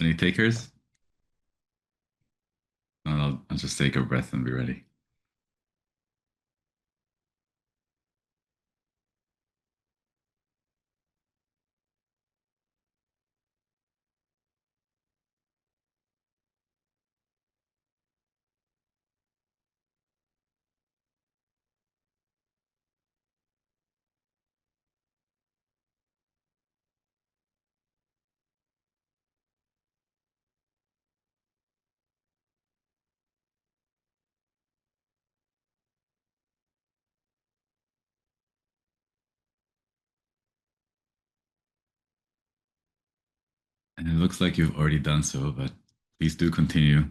Any takers? No, I'll just take a breath and be ready. And it looks like you've already done so, but please do continue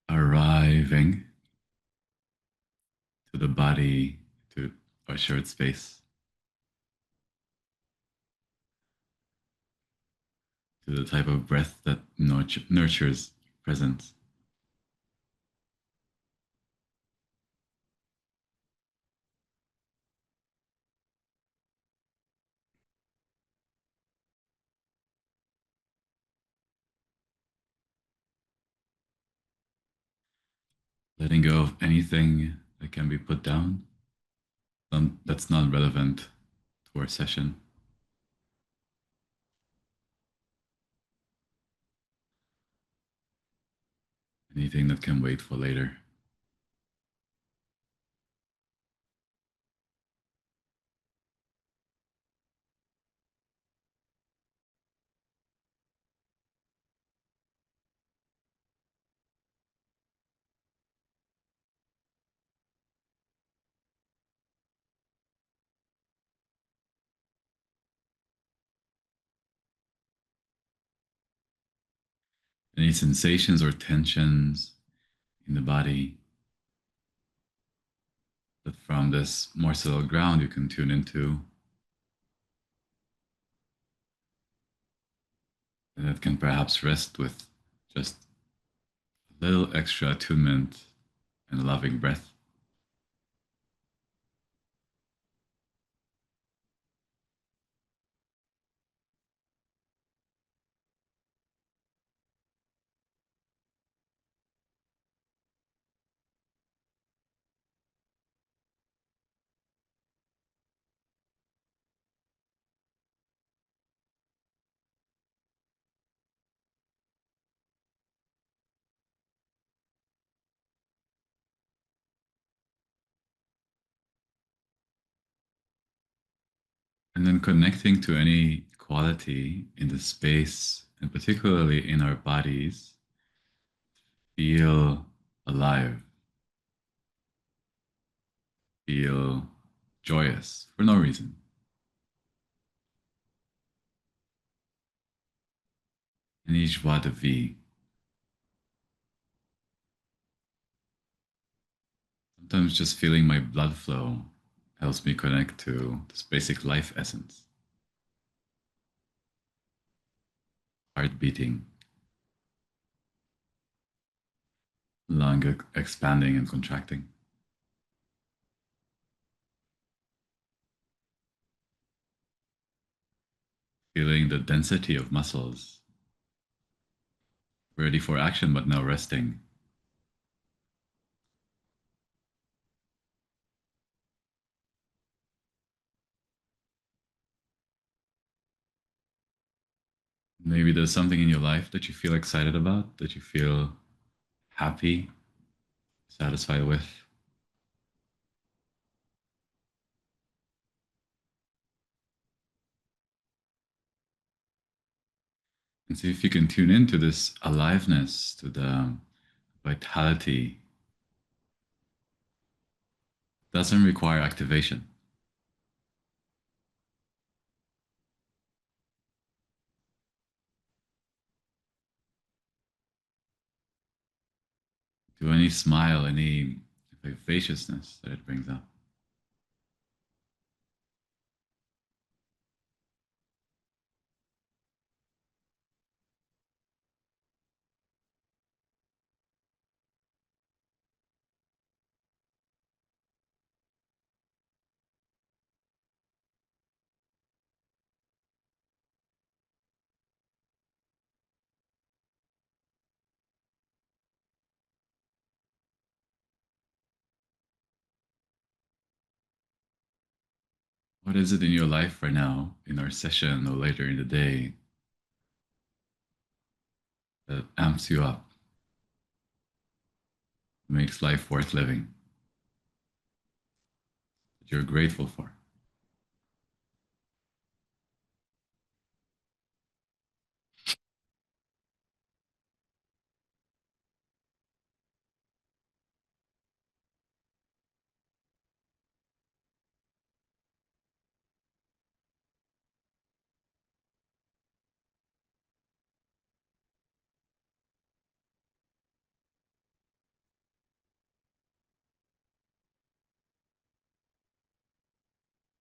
arriving to the body, to our shared space, to the type of breath that nurtures presence. Letting go of anything that can be put down, that's not relevant to our session. Anything that can wait for later. Any sensations or tensions in the body that from this more subtle ground you can tune into, and that can perhaps rest with just a little extra attunement and loving breath. And then connecting to any quality in the space, and particularly in our bodies, feel alive, feel joyous for no reason. Any joie de vie. Sometimes just feeling my blood flow helps me connect to this basic life essence. Heart beating, lung expanding and contracting. Feeling the density of muscles, ready for action but now resting. Maybe there's something in your life that you feel excited about, that you feel happy, satisfied with. And see if you can tune into this aliveness, to the vitality. Doesn't require activation. To any smile, any vivaciousness that it brings up. What is it in your life right now, in our session or later in the day, that amps you up, makes life worth living, that you're grateful for?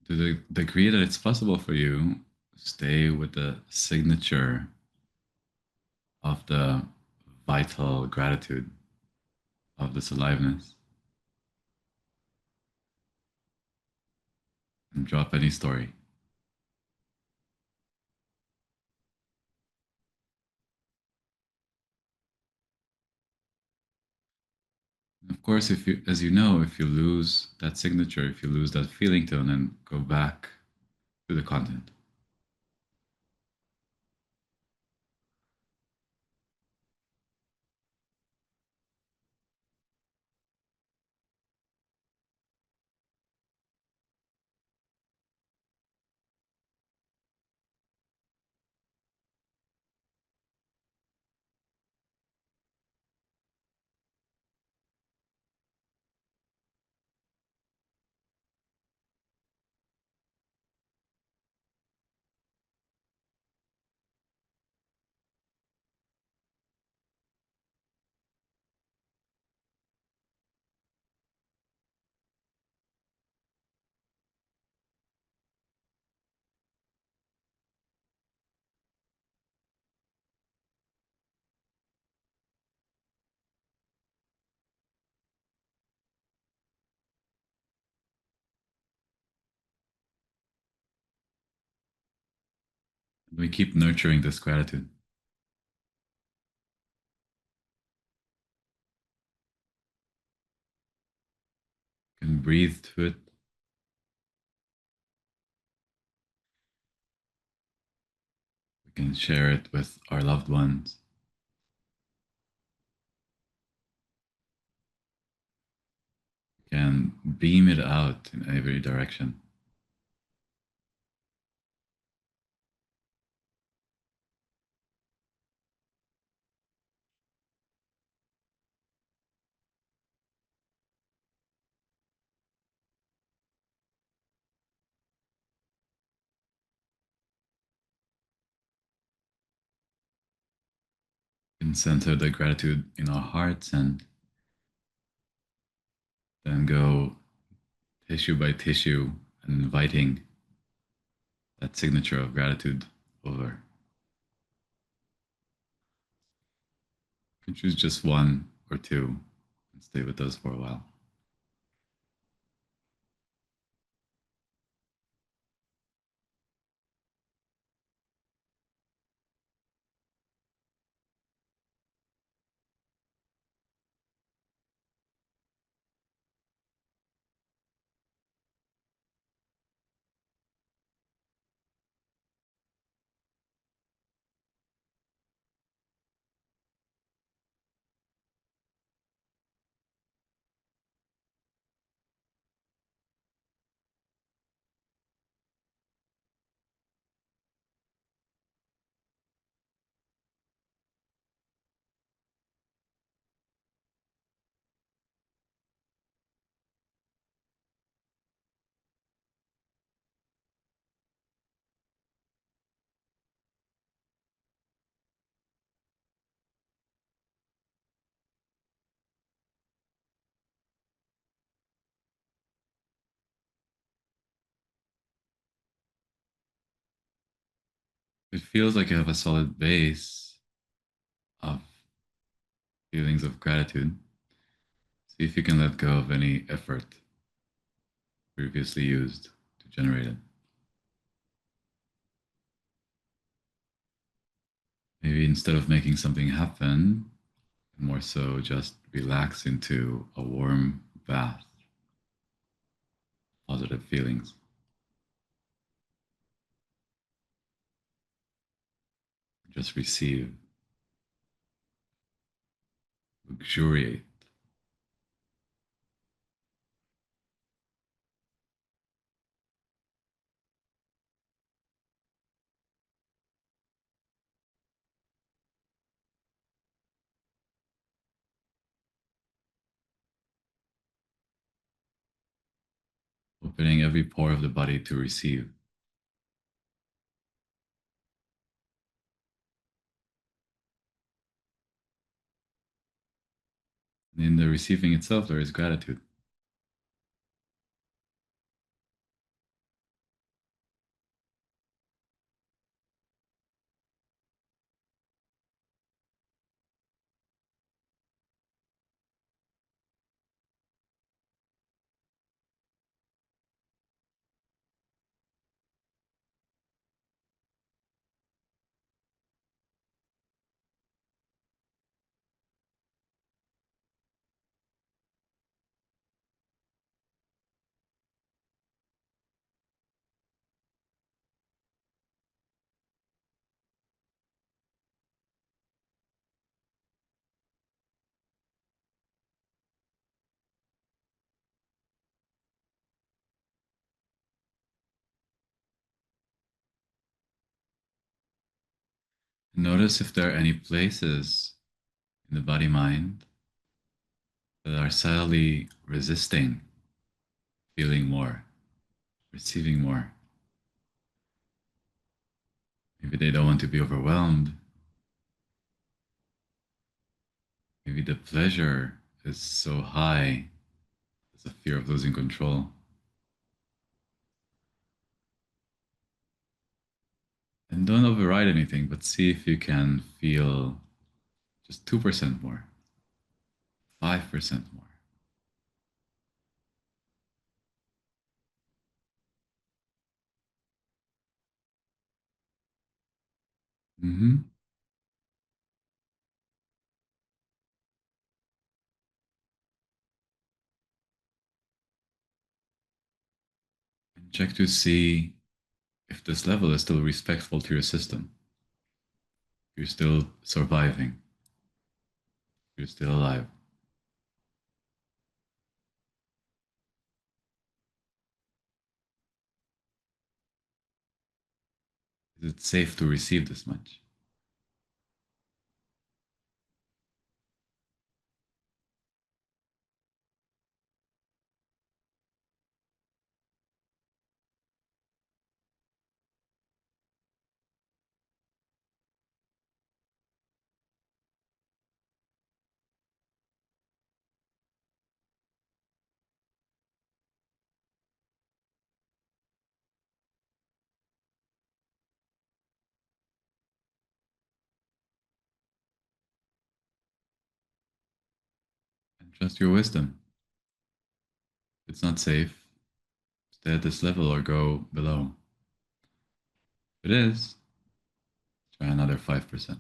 To the degree that it's possible for you, stay with the signature of the vital gratitude of this aliveness and drop any story. And of course, if you, as you know, if you lose that signature, if you lose that feeling tone, then go back to the content. We keep nurturing this gratitude. We can breathe to it. We can share it with our loved ones. We can beam it out in every direction. We can center the gratitude in our hearts and then go tissue by tissue and inviting that signature of gratitude over. You can choose just one or two and stay with those for a while. It feels like you have a solid base of feelings of gratitude. See if you can let go of any effort previously used to generate it. Maybe instead of making something happen, more so just relax into a warm bath, positive feelings. Just receive, luxuriate. Opening every pore of the body to receive. And in the receiving itself, there is gratitude. Notice if there are any places in the body mind that are subtly resisting feeling more, receiving more. Maybe they don't want to be overwhelmed. Maybe the pleasure is so high, there's a fear of losing control. And don't override anything, but see if you can feel just 2% more, 5% more. Mm-hmm. And check to see if this level is still respectful to your system. You're still surviving. You're still alive. Is it safe to receive this much? And trust your wisdom. If it's not safe, stay at this level or go below. If it is, try another 5%.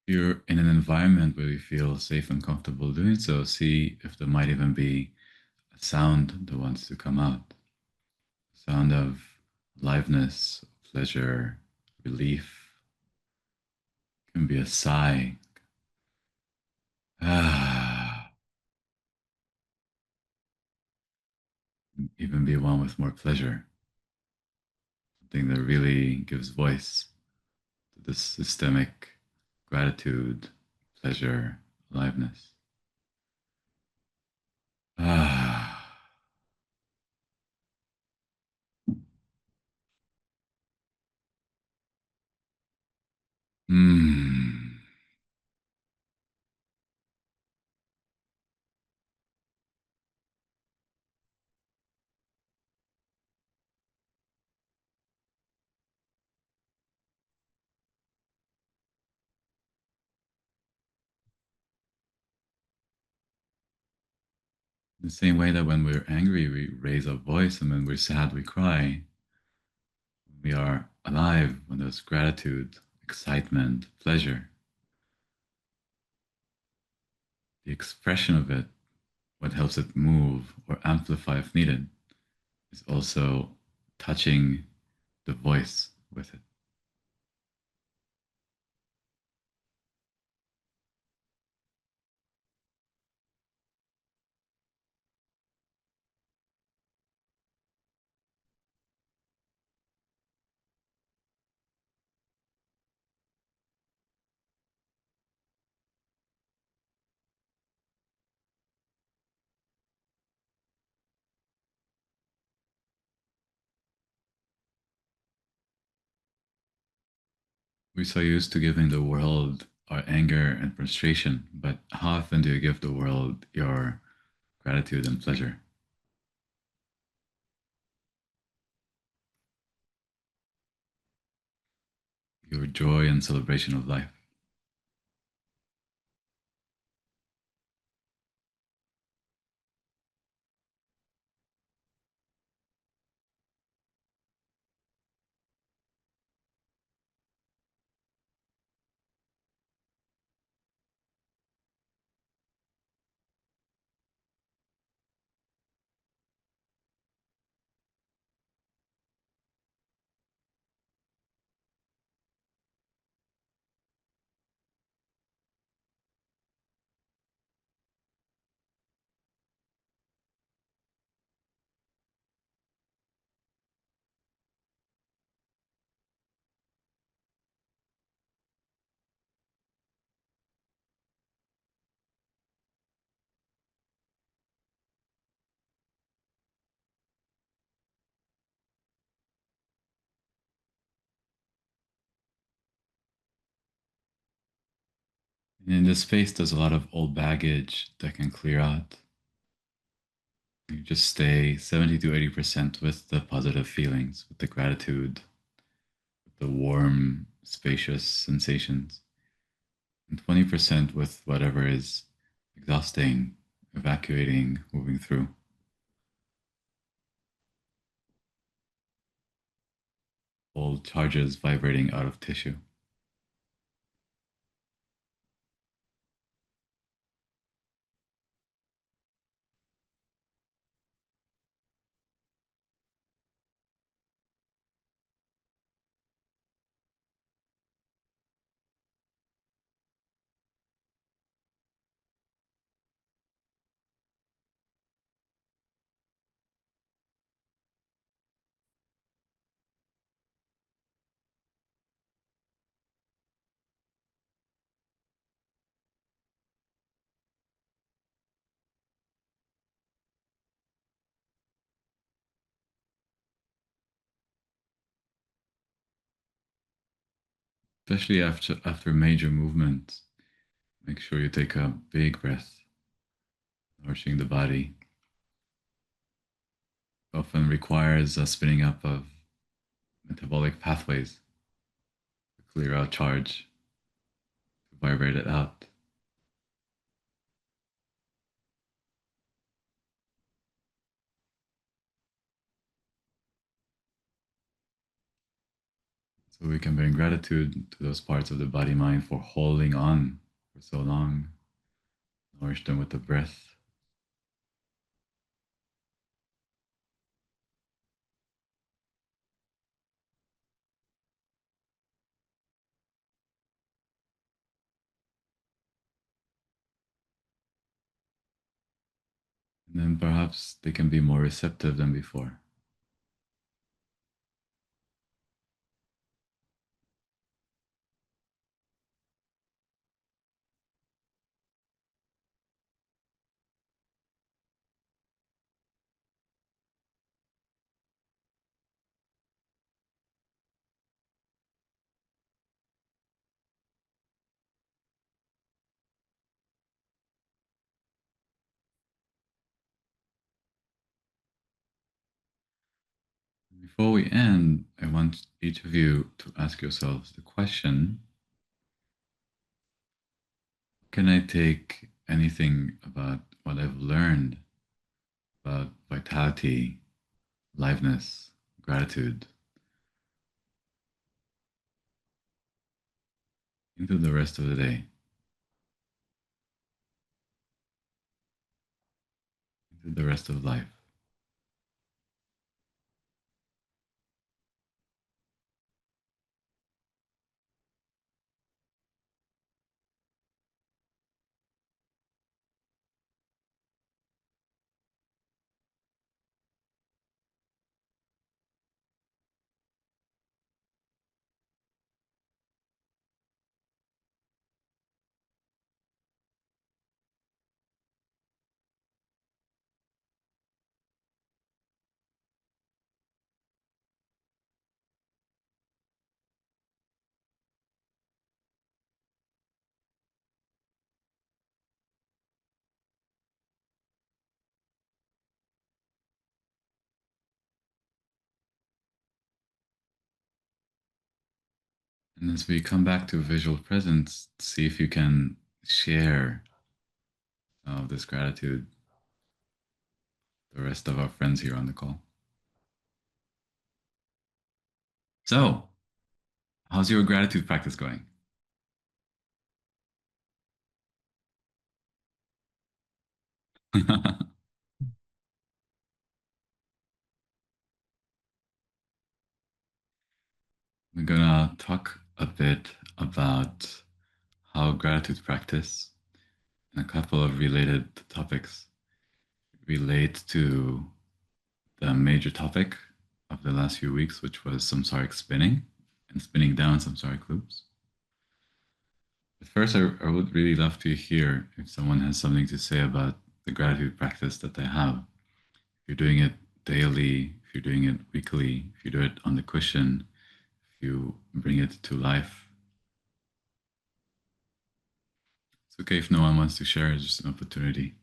If you're in an environment where you feel safe and comfortable doing so, see if there might even be a sound that wants to come out. A sound of aliveness, pleasure, relief. It can be a sigh. Ah, even be one with more pleasure. Something that really gives voice to this systemic gratitude, pleasure, aliveness. Ah. Mm. The same way that when we're angry, we raise our voice, and when we're sad, we cry. When we are alive, when there's gratitude, excitement, pleasure, the expression of it, what helps it move or amplify if needed, is also touching the voice with it. We're so used to giving the world our anger and frustration, but how often do you give the world your gratitude and pleasure, your joy and celebration of life? And in this space, there's a lot of old baggage that can clear out. You just stay 70 to 80% with the positive feelings, with the gratitude, with the warm, spacious sensations, and 20% with whatever is exhausting, evacuating, moving through. Old charges vibrating out of tissue. Especially after major movements, make sure you take a big breath, nourishing the body. Often requires a spinning up of metabolic pathways to clear out charge, to vibrate it out. So we can bring gratitude to those parts of the body mind for holding on for so long, nourish them with the breath. And then perhaps they can be more receptive than before. Before we end, I want each of you to ask yourselves the question: can I take anything about what I've learned about vitality, aliveness, gratitude into the rest of the day, into the rest of life. And as we come back to visual presence, see if you can share this gratitude, the rest of our friends here on the call. So, how's your gratitude practice going? We're gonna talk a bit about how gratitude practice and a couple of related topics relate to the major topic of the last few weeks, which was samsaric spinning and spinning down samsaric loops. But first, I would really love to hear if someone has something to say about the gratitude practice that they have. If you're doing it daily, if you're doing it weekly, if you do it on the cushion, if you bring it to life. It's okay if no one wants to share, it's just an opportunity,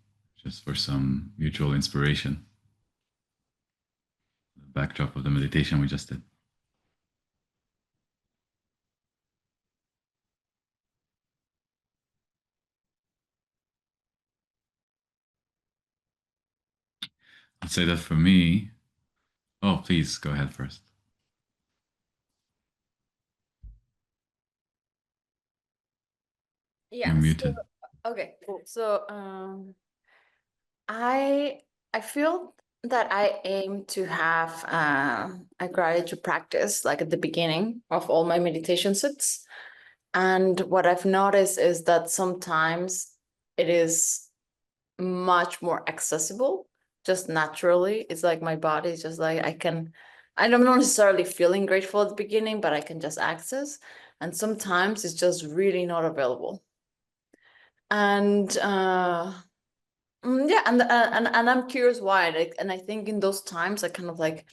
just for some mutual inspiration. The backdrop of the meditation we just did. I'd say that for me, oh, please go ahead first. You're Yeah. So, muted. okay, cool. So, I I feel that I aim to have a gratitude practice like at the beginning of all my meditation sits. And what I've noticed is that sometimes it is much more accessible just naturally. It's like my body is just like I'm not necessarily feeling grateful at the beginning, but I can just access. And sometimes it's just really not available. And yeah, and I'm curious why. Like, and I think in those times I kind of like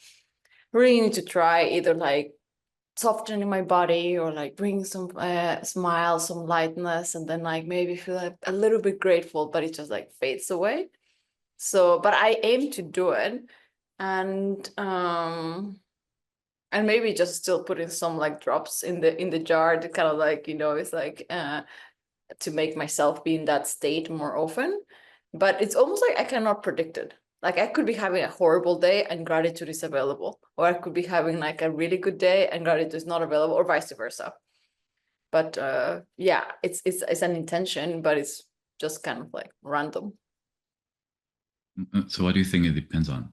really need to try either like softening my body or like bringing some smile, some lightness, and then like maybe feel like a little bit grateful, but it just like fades away. So, but I aim to do it, and and maybe just still putting some like drops in the jar to kind of like it's like to make myself be in that state more often. But it's almost like I cannot predict it. Like I could be having a horrible day and gratitude is available, or I could be having like a really good day and gratitude is not available, or vice versa. But yeah, it's an intention, but it's just kind of like random. So, what do you think it depends on?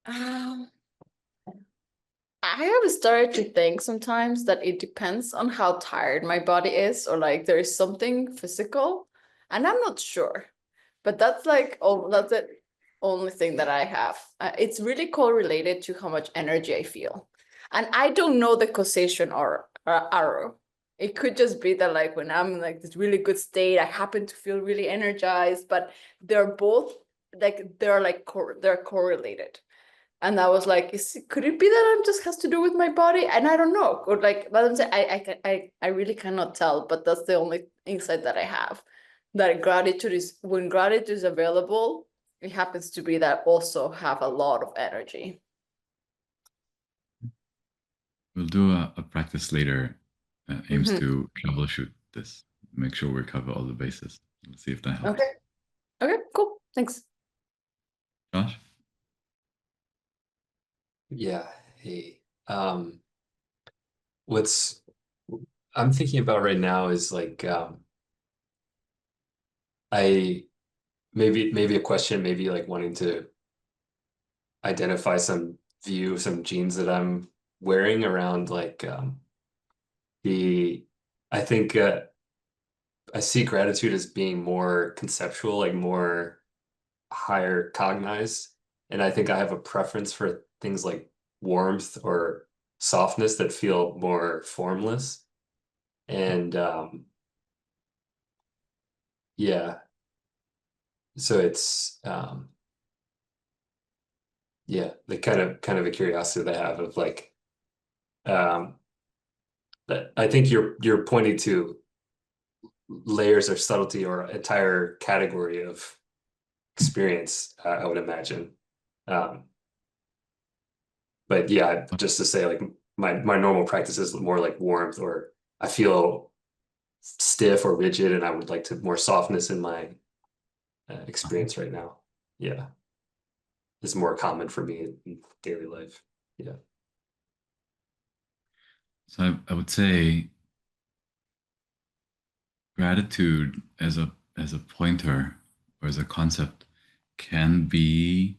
Um, I have started to think sometimes that it depends on how tired my body is, or like there is something physical, and I'm not sure. But that's like that's the only thing that I have. It's really correlated to how much energy I feel, and I don't know the causation or arrow. It could just be that like when I'm in like this really good state, I happen to feel really energized, but they're both like they're correlated. And I was like, could it be that I'm just has to do with my body? And I don't know. Or like, but I'm saying I really cannot tell. But that's the only insight that I have. That gratitude is when gratitude is available, it happens to be that I also have a lot of energy. We'll do a practice later that aims Hmm. to troubleshoot this, make sure we cover all the bases. Let's see if that helps. Okay. Okay. Cool. Thanks. Josh? Yeah. Hey. What's I'm thinking about right now is like I maybe a question, maybe like wanting to identify some view, some genes that I'm wearing around like the I think I see gratitude as being more conceptual, like more higher cognized. And I think I have a preference for things like warmth or softness that feel more formless. And yeah, so it's yeah, the kind of a curiosity that I have of like um that I think you're pointing to layers of subtlety or entire category of experience, I would imagine. Um, but yeah, just to say like my normal practice is more like warmth or I feel stiff or rigid and I would like to more softness in my experience right now. Yeah, it's more common for me in daily life. Yeah. So I would say gratitude as a pointer or as a concept can be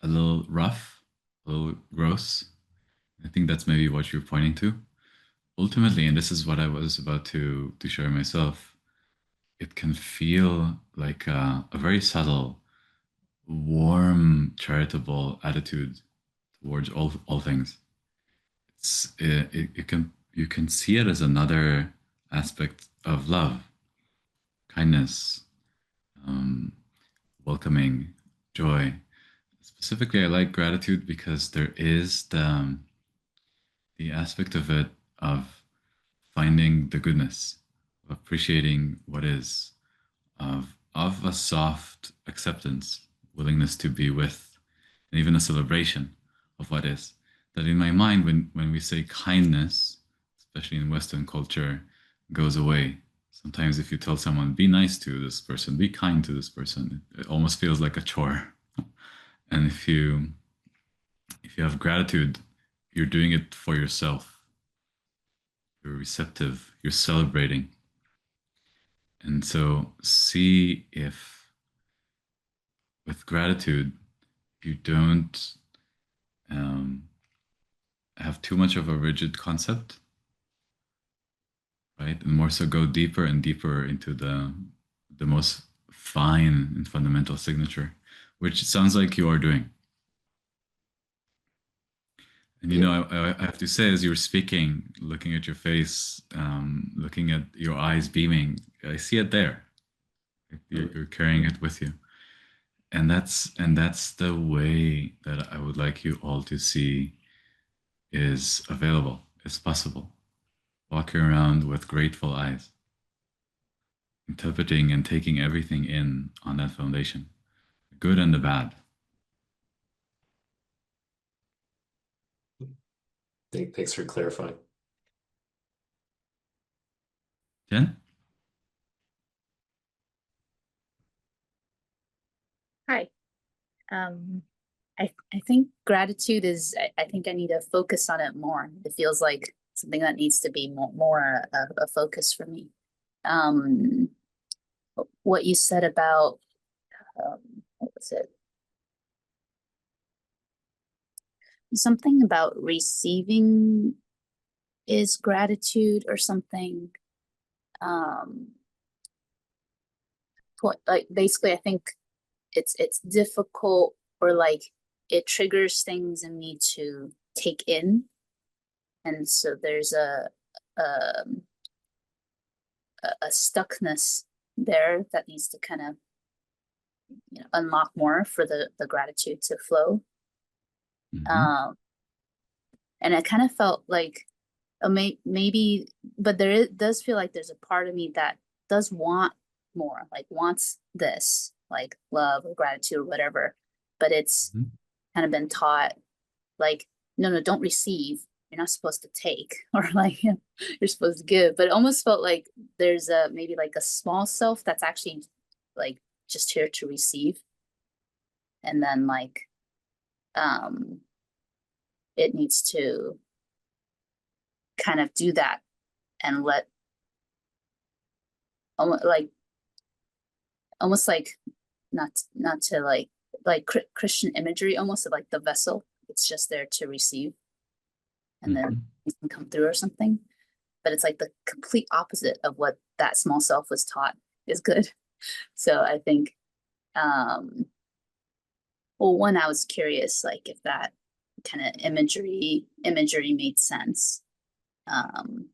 a little rough, a little gross. I think that's maybe what you're pointing to. Ultimately, and this is what I was about to share myself, it can feel like a very subtle, warm, charitable attitude towards all things. It can you can see it as another aspect of love, kindness, um, welcoming, joy. Specifically, I like gratitude because there is the aspect of it of finding the goodness, of appreciating what is, of a soft acceptance, willingness to be with, and even a celebration of what is. That in my mind, when we say kindness, especially in Western culture, goes away. Sometimes if you tell someone, be nice to this person, be kind to this person, it almost feels like a chore. And if you have gratitude, you're doing it for yourself. You're receptive, you're celebrating. And so see if with gratitude you don't um, have too much of a rigid concept, right? And more so go deeper and deeper into the most fine and fundamental signature, which it sounds like you are doing. And you Yeah. know, I have to say, as you were speaking, looking at your face, looking at your eyes beaming, I see it there. Mm. You're carrying it with you, and that's the way that I would like you all to see is available, is possible. Walking around with grateful eyes, interpreting and taking everything in on that foundation, the good and the bad. Thanks for clarifying. Jen? Hi. I think gratitude is, I think I need to focus on it more. It feels like something that needs to be more a focus for me. Um, what you said about, what was it? Something about receiving is gratitude or something. Um, like basically, I think it's difficult or like it triggers things in me to take in, and so there's um, a stuckness there that needs to kind of unlock more for the gratitude to flow. Mm-hmm. Um, and I kind of felt like maybe, but does feel like there's a part of me that does want more, like wants this, like love or gratitude or whatever, but it's Mm-hmm. kind of been taught like, no, don't receive. You're not supposed to take, or like you're supposed to give. But it almost felt like there's a maybe like a small self that's actually like just here to receive. and then like it needs to kind of do that and let almost like not to like Christian imagery almost of like the vessel. It's just there to receive, and then it can come through or something. But it's like the complete opposite of what that small self was taught is good. So I think, well, one, I was curious, like if that kind of imagery made sense. And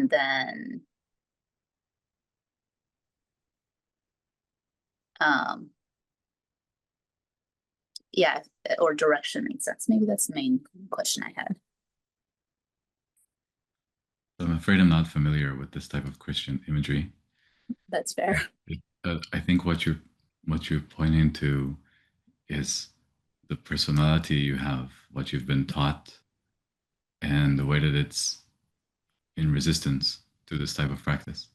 then, yeah, or direction made sense. Maybe that's the main question I had. I'm afraid I'm not familiar with this type of Christian imagery. That's fair. I think what you're pointing to is the personality you have, what you've been taught, and the way that it's in resistance to this type of practice.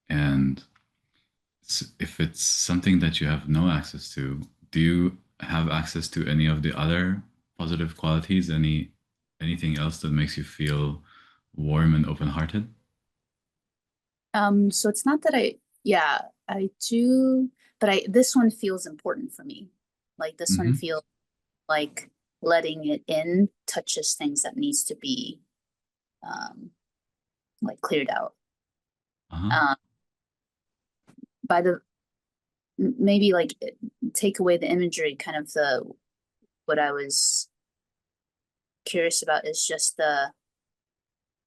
And if it's something that you have no access to, do you have access to any of the other positive qualities? Anything else that makes you feel warm and open-hearted? So it's not that I do, but this one feels important for me. Like this one feels like letting it in touches things that needs to be like cleared out. By the maybe like take away the imagery, kind of what I was curious about is just the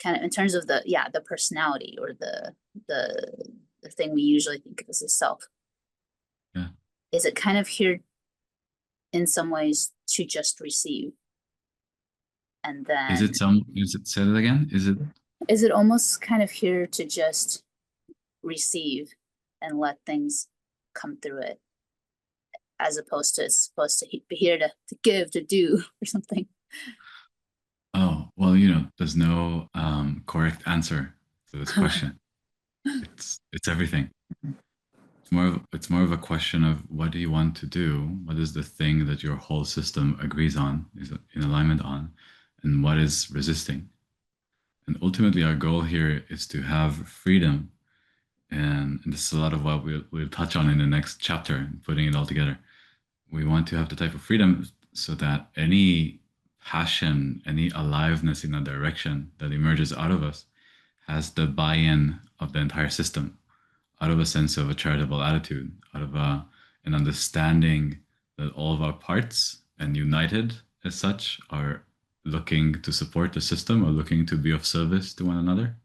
kind of in terms of the personality or the thing we usually think of as a self. Yeah. Is it kind of here in some ways to just receive? And then is it say it again? Is it almost kind of here to just receive and let things come through it, as opposed to it's supposed to be here to give, to do, or something? Oh, well, there's no correct answer to this question. It's everything. It's more of a question of what do you want to do? What is the thing that your whole system agrees on, is in alignment on, and what is resisting? And ultimately, our goal here is to have freedom. And this is a lot of what we'll touch on in the next chapter, putting it all together. We want to have the type of freedom so that any passion, any aliveness in a direction that emerges out of us has the buy-in of the entire system, out of a sense of a charitable attitude, out of an understanding that all of our parts and united as such are looking to support the system or looking to be of service to one another,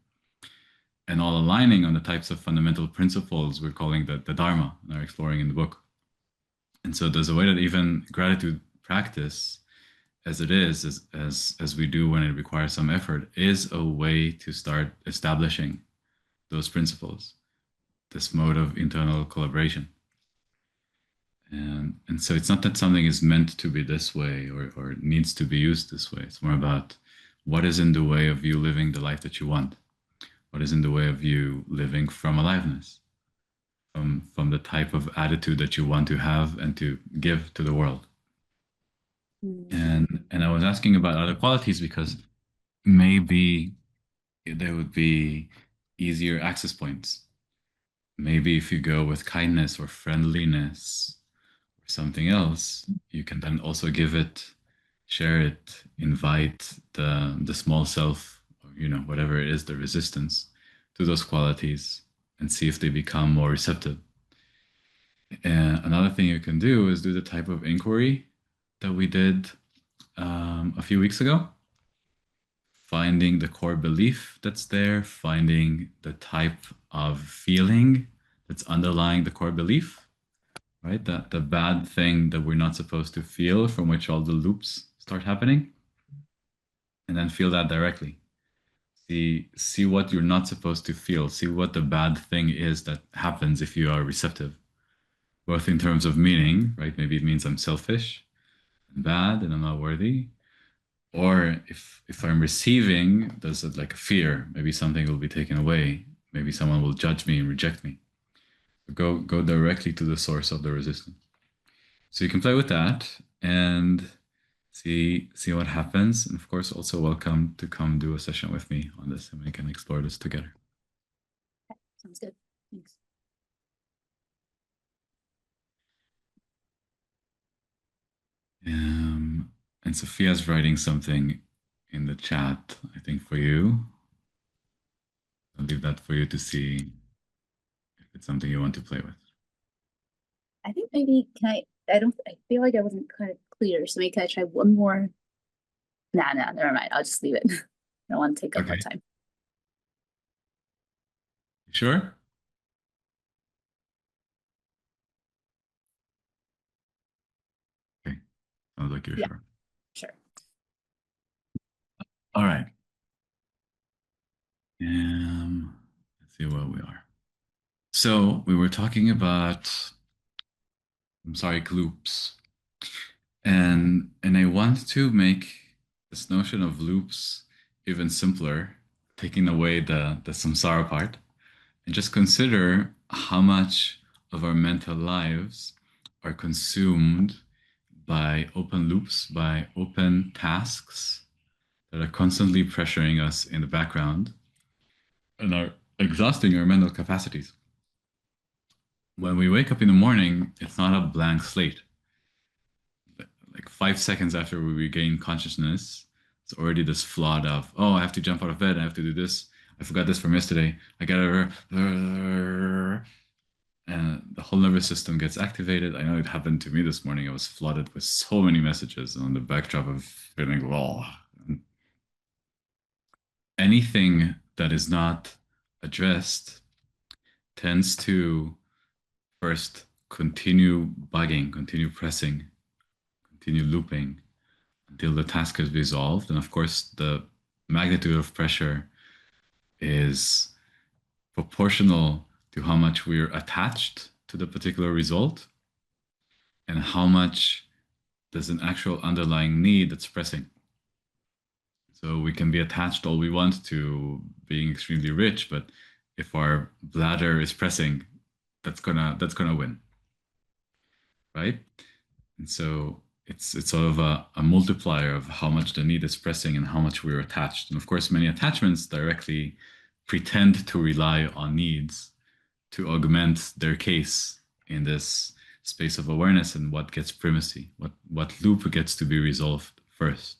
and all aligning on the types of fundamental principles we're calling the Dharma and are exploring in the book. And so there's a way that even gratitude practice, as it is, as we do when it requires some effort, is a way to start establishing those principles, this mode of internal collaboration. And so it's not that something is meant to be this way or needs to be used this way. It's more about what is in the way of you living the life that you want. What is in the way of you living from aliveness, from the type of attitude that you want to have and to give to the world. And I was asking about other qualities because maybe there would be easier access points. Maybe if you go with kindness or friendliness or something else, you can then also give it, share it, invite the small self, or, whatever it is, the resistance to those qualities, and see if they become more receptive. And another thing you can do is do the type of inquiry that we did a few weeks ago, finding the core belief that's there, finding the type of feeling that's underlying the core belief, right? That the bad thing that we're not supposed to feel, from which all the loops start happening, and then feel that directly. See what you're not supposed to feel. See what the bad thing is that happens if you are receptive, both in terms of meaning, right? Maybe it means I'm selfish and bad and I'm not worthy. Or if I'm receiving, there's like a fear. Maybe something will be taken away. Maybe someone will judge me and reject me. Go directly to the source of the resistance. So you can play with that and see what happens. And of course, also welcome to come do a session with me on this and we can explore this together. Sounds good. Thanks. And Sophia's writing something in the chat, I think, for you. I'll leave that for you to see if it's something you want to play with. I think maybe I feel like I wasn't kind of clear, so maybe can I try one more? Nah, never mind. I'll just leave it. I don't want to take up more time. Sure? Okay. Sounds like you're sure. Sure. All right. Let's see where we are. So we were talking about samsaric loops. And I want to make this notion of loops even simpler, taking away the samsara part, and just consider how much of our mental lives are consumed by open loops, by open tasks that are constantly pressuring us in the background and are exhausting our mental capacities. When we wake up in the morning, it's not a blank slate. Like 5 seconds after we regain consciousness, it's already this flood of, oh, I have to jump out of bed, I have to do this, I forgot this from yesterday, I gotta, and the whole nervous system gets activated. I know it happened to me this morning. I was flooded with so many messages on the backdrop of feeling raw. Anything that is not addressed tends to first continue bugging, continue pressing, continue looping until the task is resolved. And of course, the magnitude of pressure is proportional to how much we're attached to the particular result and how much there's an actual underlying need that's pressing. So we can be attached all we want to being extremely rich, but if our bladder is pressing, that's gonna win, right? And so it's sort of a multiplier of how much the need is pressing and how much we're attached. And of course, many attachments directly pretend to rely on needs to augment their case in this space of awareness and what gets primacy, what loop gets to be resolved first,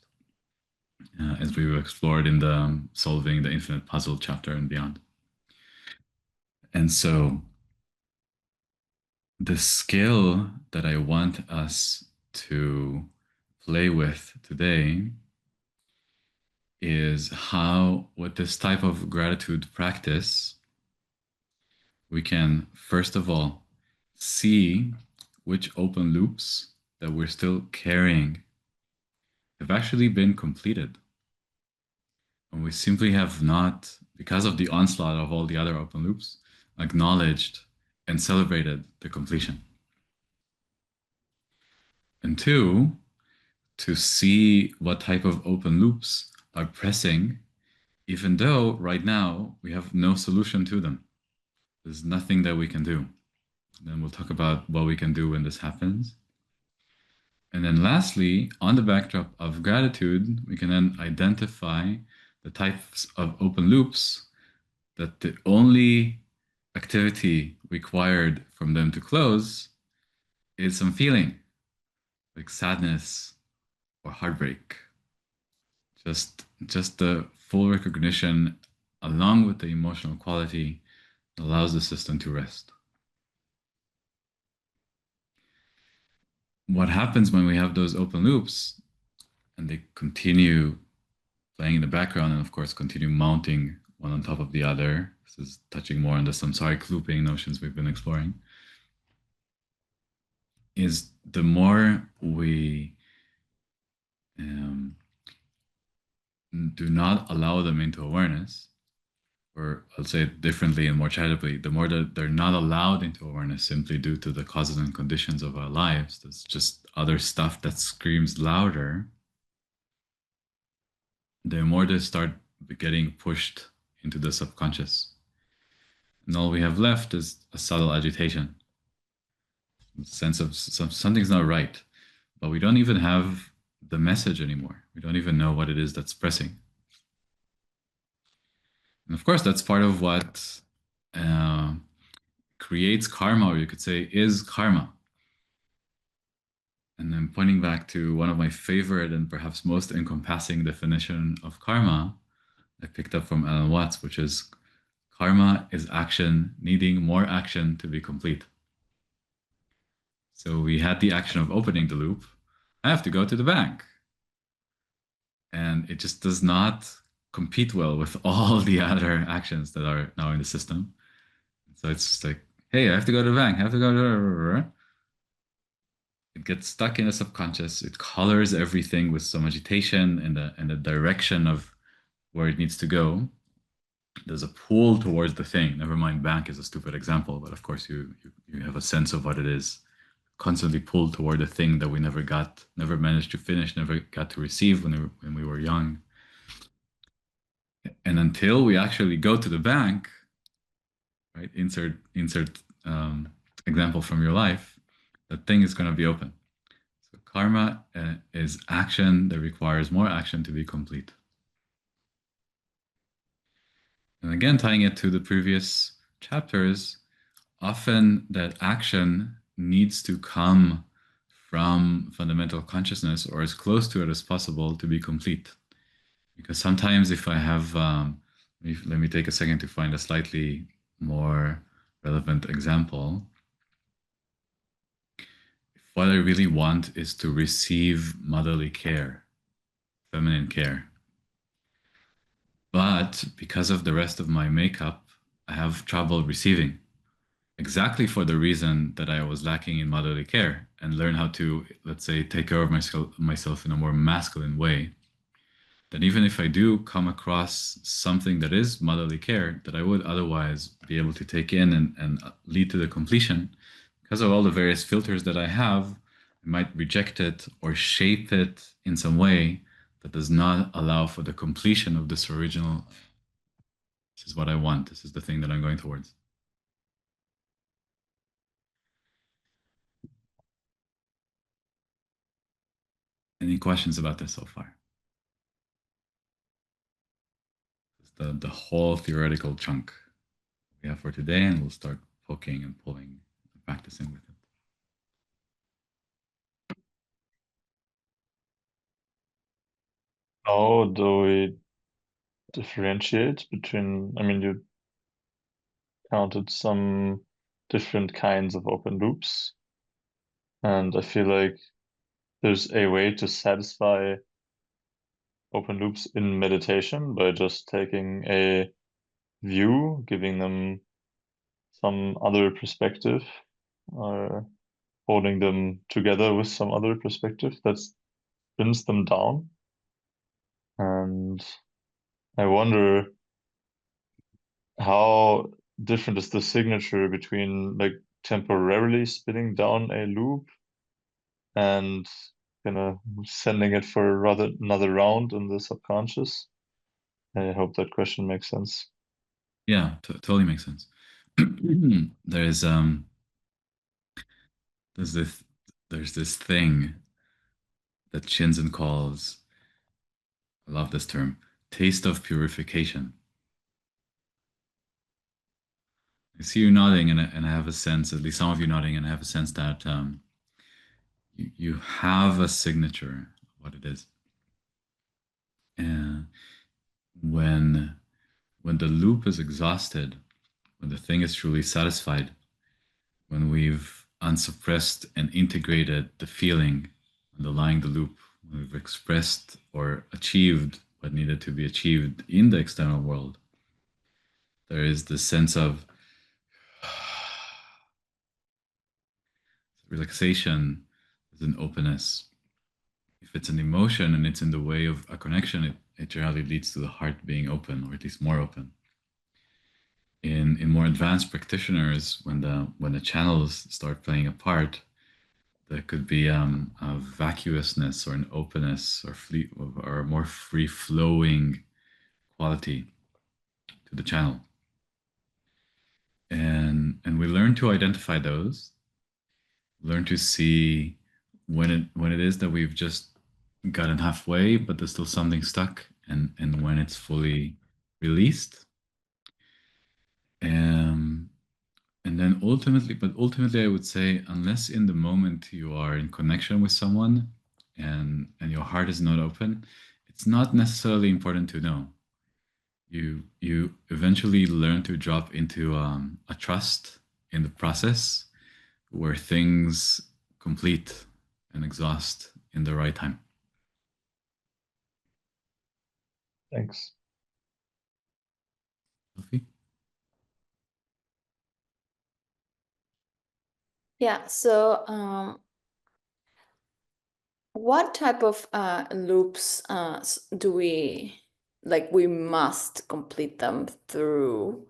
as we explored in the solving the infinite puzzle chapter and beyond. And so the skill that I want us to play with today is how, with this type of gratitude practice, we can, first of all, see which open loops that we're still carrying have actually been completed. And we simply have not, because of the onslaught of all the other open loops, acknowledged and celebrated the completion. And two, to see what type of open loops are pressing, even though right now we have no solution to them. There's nothing that we can do. Then we'll talk about what we can do when this happens. And then lastly, on the backdrop of gratitude, we can then identify the types of open loops that the only activity required from them to close is some feeling, like sadness or heartbreak. Just the full recognition along with the emotional quality allows the system to rest. What happens when we have those open loops and they continue playing in the background and of course continue mounting one on top of the other? This is touching more on the samsaric looping notions we've been exploring. Is the more we do not allow them into awareness, or I'll say it differently and more charitably, the more that they're not allowed into awareness simply due to the causes and conditions of our lives, there's just other stuff that screams louder, the more they start getting pushed into the subconscious. And all we have left is a subtle agitation. sense of something's not right, but we don't even have the message anymore. We don't even know what it is that's pressing. And of course, that's part of what uh, creates karma, or you could say is karma. And then pointing back to one of my favorite and perhaps most encompassing definition of karma, I picked up from Alan Watts, which is karma is action needing more action to be complete. So we had the action of opening the loop. I have to go to the bank. And it just does not compete well with all the other actions that are now in the system. So it's just like, hey, I have to go to the bank. I have to go to. It gets stuck in the subconscious. It colors everything with some agitation and the direction of where it needs to go. There's a pull towards the thing. Never mind, bank is a stupid example, but of course you have a sense of what it is. Constantly pulled toward the thing that we never managed to finish, never got to receive when we were young. And until we actually go to the bank, right? Insert example from your life. That thing is going to be open. So karma is action that requires more action to be complete. And again, tying it to the previous chapters, often that action needs to come from fundamental consciousness or as close to it as possible to be complete. Because sometimes if I have, let me take a second to find a slightly more relevant example. If what I really want is to receive motherly care, feminine care, but because of the rest of my makeup, I have trouble receiving exactly for the reason that I was lacking in motherly care and learn how to, let's say, take care of myself in a more masculine way. Then even if I do come across something that is motherly care that I would otherwise be able to take in and lead to the completion, because of all the various filters that I have, I might reject it or shape it in some way that does not allow for the completion of this original. This is what I want. This is the thing that I'm going towards. Any questions about this so far? The whole theoretical chunk we have for today, and we'll start poking and pulling and practicing with it. How do we differentiate between, I mean, you counted some different kinds of open loops, and I feel like there's a way to satisfy open loops in meditation by just taking a view, giving them some other perspective, or holding them together with some other perspective that spins them down. And I wonder how different is the signature between like temporarily spinning down a loop and kind of sending it for rather another round in the subconscious. I hope that question makes sense. Yeah, totally makes sense. there's there's this there's this thing that Shinzen calls, I love this term, taste of purification. I see you nodding, and I have a sense, at least some of you nodding, and I have a sense that you have a signature of what it is. And when the loop is exhausted, when the thing is truly satisfied, when we've unsuppressed and integrated the feeling underlying the loop, when we've expressed or achieved what needed to be achieved in the external world, there is this sense of relaxation, there's an openness. If it's an emotion and it's in the way of a connection, it generally leads to the heart being open, or at least more open. In more advanced practitioners, when the channels start playing a part, there could be a vacuousness or an openness or a more free flowing quality to the channel, and we learn to identify those, learn to see when it is that we've just gotten halfway, but there's still something stuck, and when it's fully released. Um, and then ultimately, I would say, unless in the moment you are in connection with someone and your heart is not open, it's not necessarily important to know. You eventually learn to drop into a trust in the process where things complete and exhaust in the right time. Thanks. Sophie? Yeah, so what type of loops do we like we must complete them through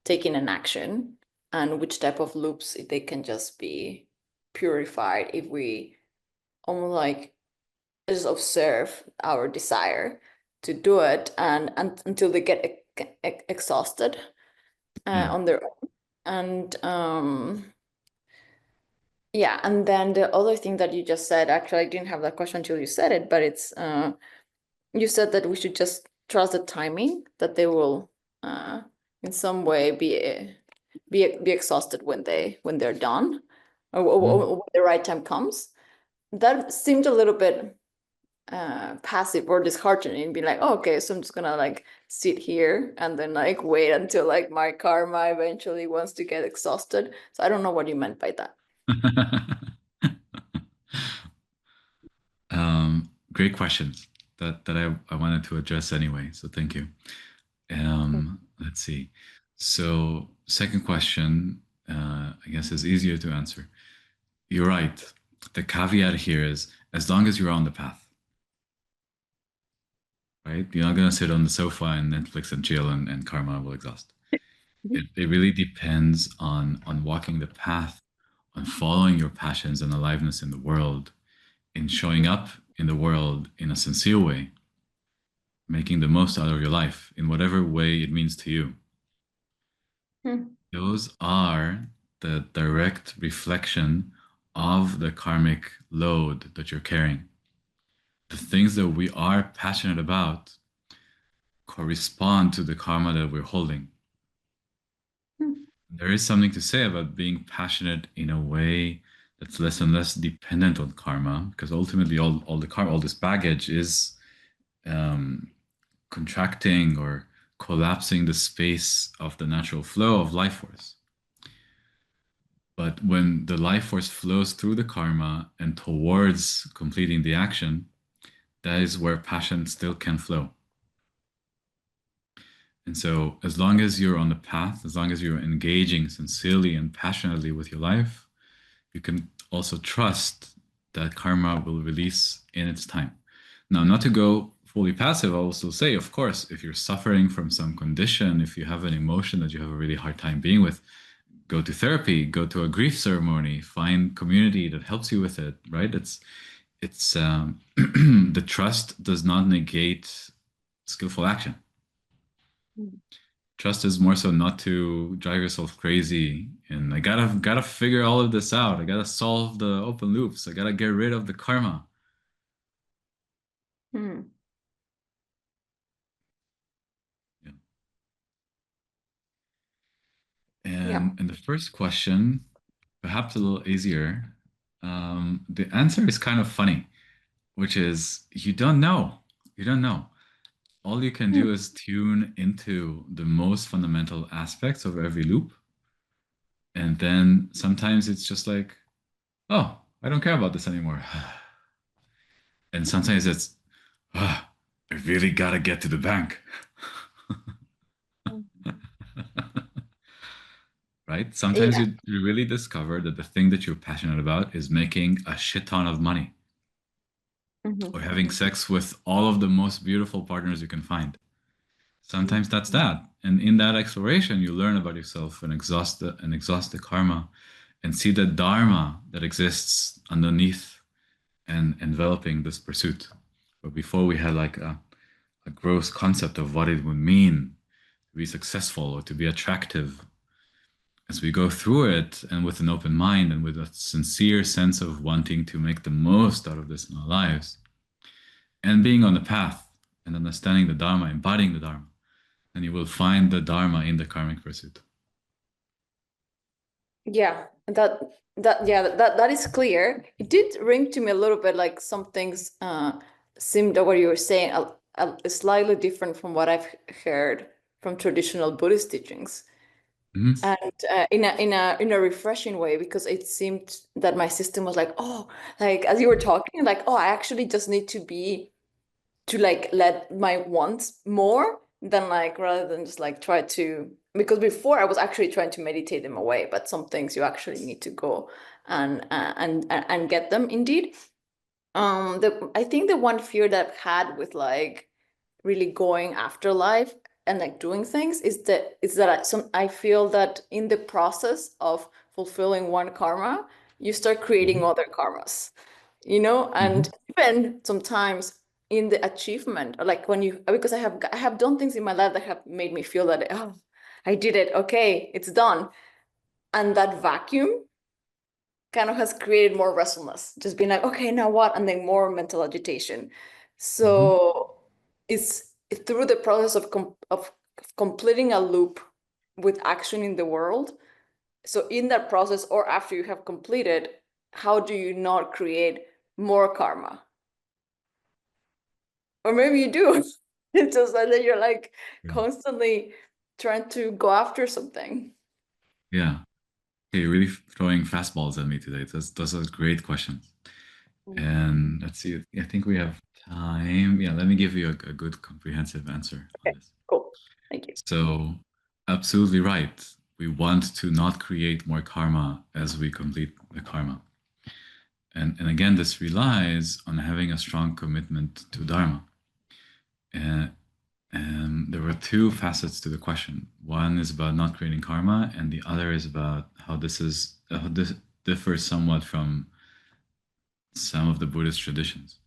taking an action, and which type of loops they can just be purified if we almost like just observe our desire to do it and until they get exhausted on their own. And yeah, and then the other thing that you just said, actually, I didn't have that question until you said it, but it's you said that we should just trust the timing, that they will in some way be exhausted when they're done, or when the right time comes. That seemed a little bit passive or disheartening, be like, oh, okay, so I'm just gonna like sit here and then like wait until like my karma eventually wants to get exhausted. So I don't know what you meant by that. Great questions that I wanted to address anyway. So thank you. Let's see. So second question, I guess is easier to answer. You're right. The caveat here is as long as you're on the path, right? You're not gonna sit on the sofa and Netflix and chill and karma will exhaust. It really depends on walking the path, on following your passions and aliveness in the world, in showing up in the world in a sincere way, making the most out of your life in whatever way it means to you. Those are the direct reflection of the karmic load that you're carrying. The things that we are passionate about correspond to the karma that we're holding. There is something to say about being passionate in a way that's less and less dependent on karma, because ultimately all the karma, all this baggage is contracting or collapsing the space of the natural flow of life force. But when the life force flows through the karma and towards completing the action, that is where passion still can flow. And so, as long as you're on the path, as long as you're engaging sincerely and passionately with your life, you can also trust that karma will release in its time. Now, not to go fully passive, I'll also say, of course, if you're suffering from some condition, if you have an emotion that you have a really hard time being with, go to therapy, go to a grief ceremony, find community that helps you with it, right? It's the trust does not negate skillful action. Trust is more so not to drive yourself crazy and I gotta figure all of this out. I gotta solve the open loops. I gotta get rid of the karma. Hmm. Yeah. Yeah. And the first question, perhaps a little easier. The answer is kind of funny, which is you don't know. You don't know. All you can do is tune into the most fundamental aspects of every loop. And then sometimes it's just like, oh, I don't care about this anymore. And sometimes it's, ah, I really gotta get to the bank. Right? Sometimes Yeah. you really discover that the thing that you're passionate about is making a shit ton of money or having sex with all of the most beautiful partners you can find. Sometimes that's that. And in that exploration, you learn about yourself and exhaust the karma and see the Dharma that exists underneath and enveloping this pursuit. But before we had like a gross concept of what it would mean to be successful or to be attractive as we go through it and with an open mind and with a sincere sense of wanting to make the most out of this in our lives and being on the path and understanding the Dharma, embodying the Dharma, then you will find the Dharma in the karmic pursuit. Yeah, that is clear. It did ring to me a little bit like some things seemed what you were saying slightly different from what I've heard from traditional Buddhist teachings. Mm-hmm. And in a refreshing way, because it seemed that my system was like, oh, like as you were talking, like, oh, I actually just need to like let my wants more than like rather than just like try to, because before I was actually trying to meditate them away, but some things you actually need to go and get them indeed. I think the one fear that I've had with like really going after life and like doing things is that I feel that in the process of fulfilling one karma, you start creating Mm-hmm. other karmas, you know, Mm-hmm. and even sometimes in the achievement, or like when you, because I have done things in my life that have made me feel that, oh, I did it, okay, it's done, and that vacuum kind of has created more restlessness, just being like, okay, now what? And then more mental agitation. Mm-hmm. So it's through the process of completing a loop with action in the world. So in that process, or after you have completed, how do you not create more karma? Or maybe you do. It's just like that you're like Yeah. constantly trying to go after something. Yeah. Okay, you're really throwing fastballs at me today. Those are great questions. And let's see, I think we have time. Yeah, let me give you a good comprehensive answer on Okay, this. cool. Thank you. So, absolutely right. We want to not create more karma as we complete the karma. And again, this relies on having a strong commitment to Dharma. Uh, and there were two facets to the question. One is about not creating karma, and the other is about how this differs somewhat from some of the Buddhist traditions.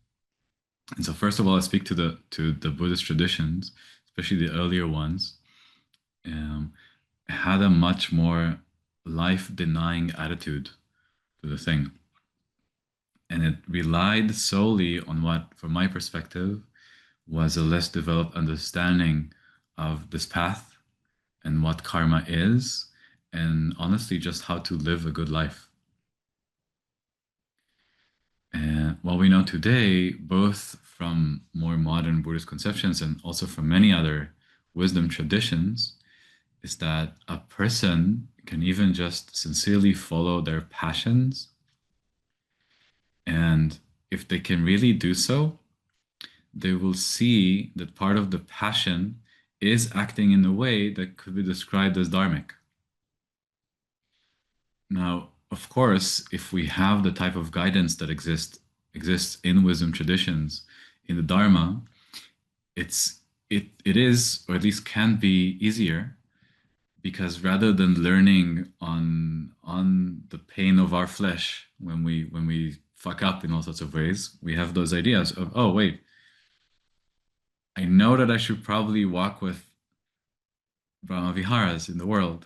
And so, first of all, I speak to the Buddhist traditions, especially the earlier ones, um, had a much more life-denying attitude to the thing, and it relied solely on what, from my perspective, was a less developed understanding of this path and what karma is, and honestly, just how to live a good life. And what we know today, both from more modern Buddhist conceptions and also from many other wisdom traditions, is that a person can even just sincerely follow their passions. And if they can really do so, they will see that part of the passion is acting in a way that could be described as dharmic. Now, of course, if we have the type of guidance that exists in wisdom traditions, in the Dharma, it is, or at least can be, easier, because rather than learning on the pain of our flesh when we fuck up in all sorts of ways, we have those ideas of, oh wait, I know that I should probably walk with Brahma Viharas in the world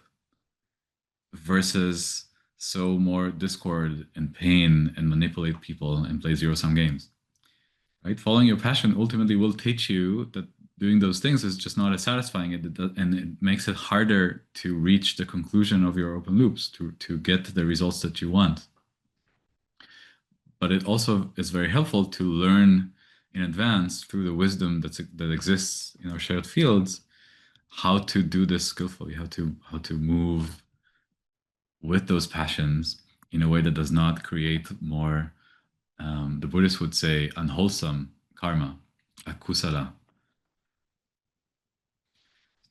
versus sow more discord and pain and manipulate people and play zero-sum games. Right? Following your passion ultimately will teach you that doing those things is just not as satisfying, and it makes it harder to reach the conclusion of your open loops, to get the results that you want. But it also is very helpful to learn in advance through the wisdom that exists in our shared fields how to do this skillfully, how to move with those passions in a way that does not create more, the Buddhists would say, unwholesome karma, akusala.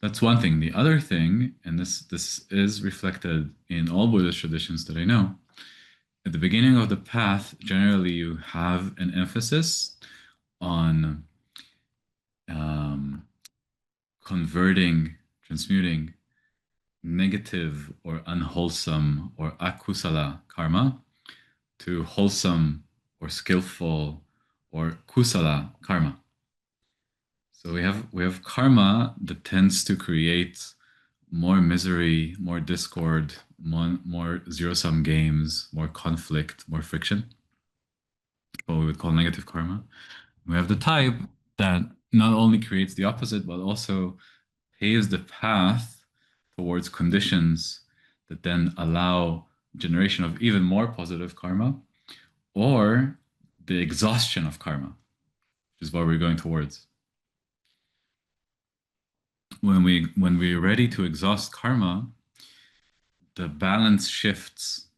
That's one thing. The other thing, and this is reflected in all Buddhist traditions that I know, at the beginning of the path, generally you have an emphasis on converting, transmuting negative or unwholesome or akusala karma to wholesome or skillful or kusala karma. So we have karma that tends to create more misery, more discord, more zero-sum games, more conflict, more friction, what we would call negative karma. We have the type that not only creates the opposite, but also paves the path towards conditions that then allow generation of even more positive karma, or the exhaustion of karma, which is what we're going towards. When we're ready to exhaust karma, the balance shifts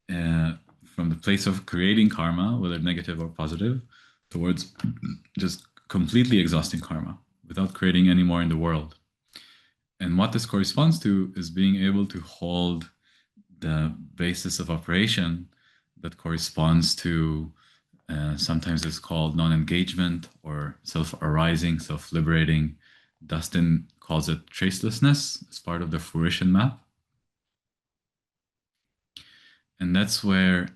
from the place of creating karma, whether negative or positive, towards just completely exhausting karma without creating any more in the world. And what this corresponds to is being able to hold the basis of operation that corresponds to sometimes it's called non-engagement or self-arising, self-liberating. Dustin calls it tracelessness as part of the fruition map. And that's where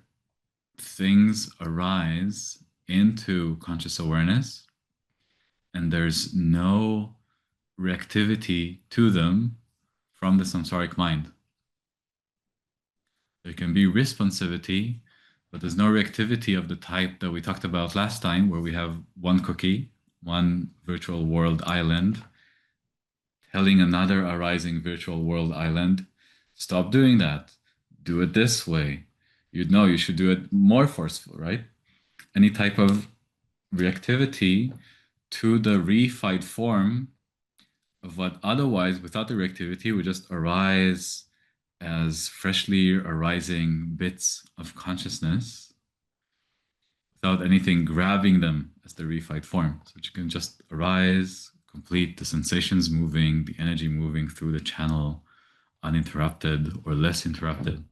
things arise into conscious awareness and there's no reactivity to them from the samsaric mind. There can be responsivity, but there's no reactivity of the type that we talked about last time, where we have one cookie, one virtual world island, telling another arising virtual world island, stop doing that, do it this way. You'd know you should do it more forceful, right? Any type of reactivity to the reified form of what otherwise, without the reactivity, would just arise as freshly arising bits of consciousness without anything grabbing them as the reified form. So you can just arise, complete the sensations moving, the energy moving through the channel uninterrupted or less interrupted,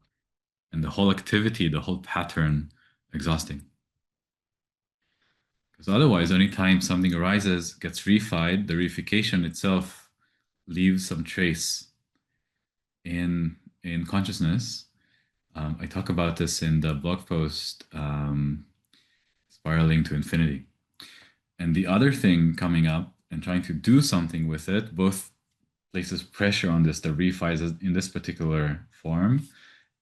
and the whole activity, the whole pattern exhausting. Because otherwise, anytime something arises, gets reified, the reification itself leaves some trace in consciousness. I talk about this in the blog post, Spiraling to Infinity. And the other thing coming up and trying to do something with it, both places pressure on this, the refis in this particular form,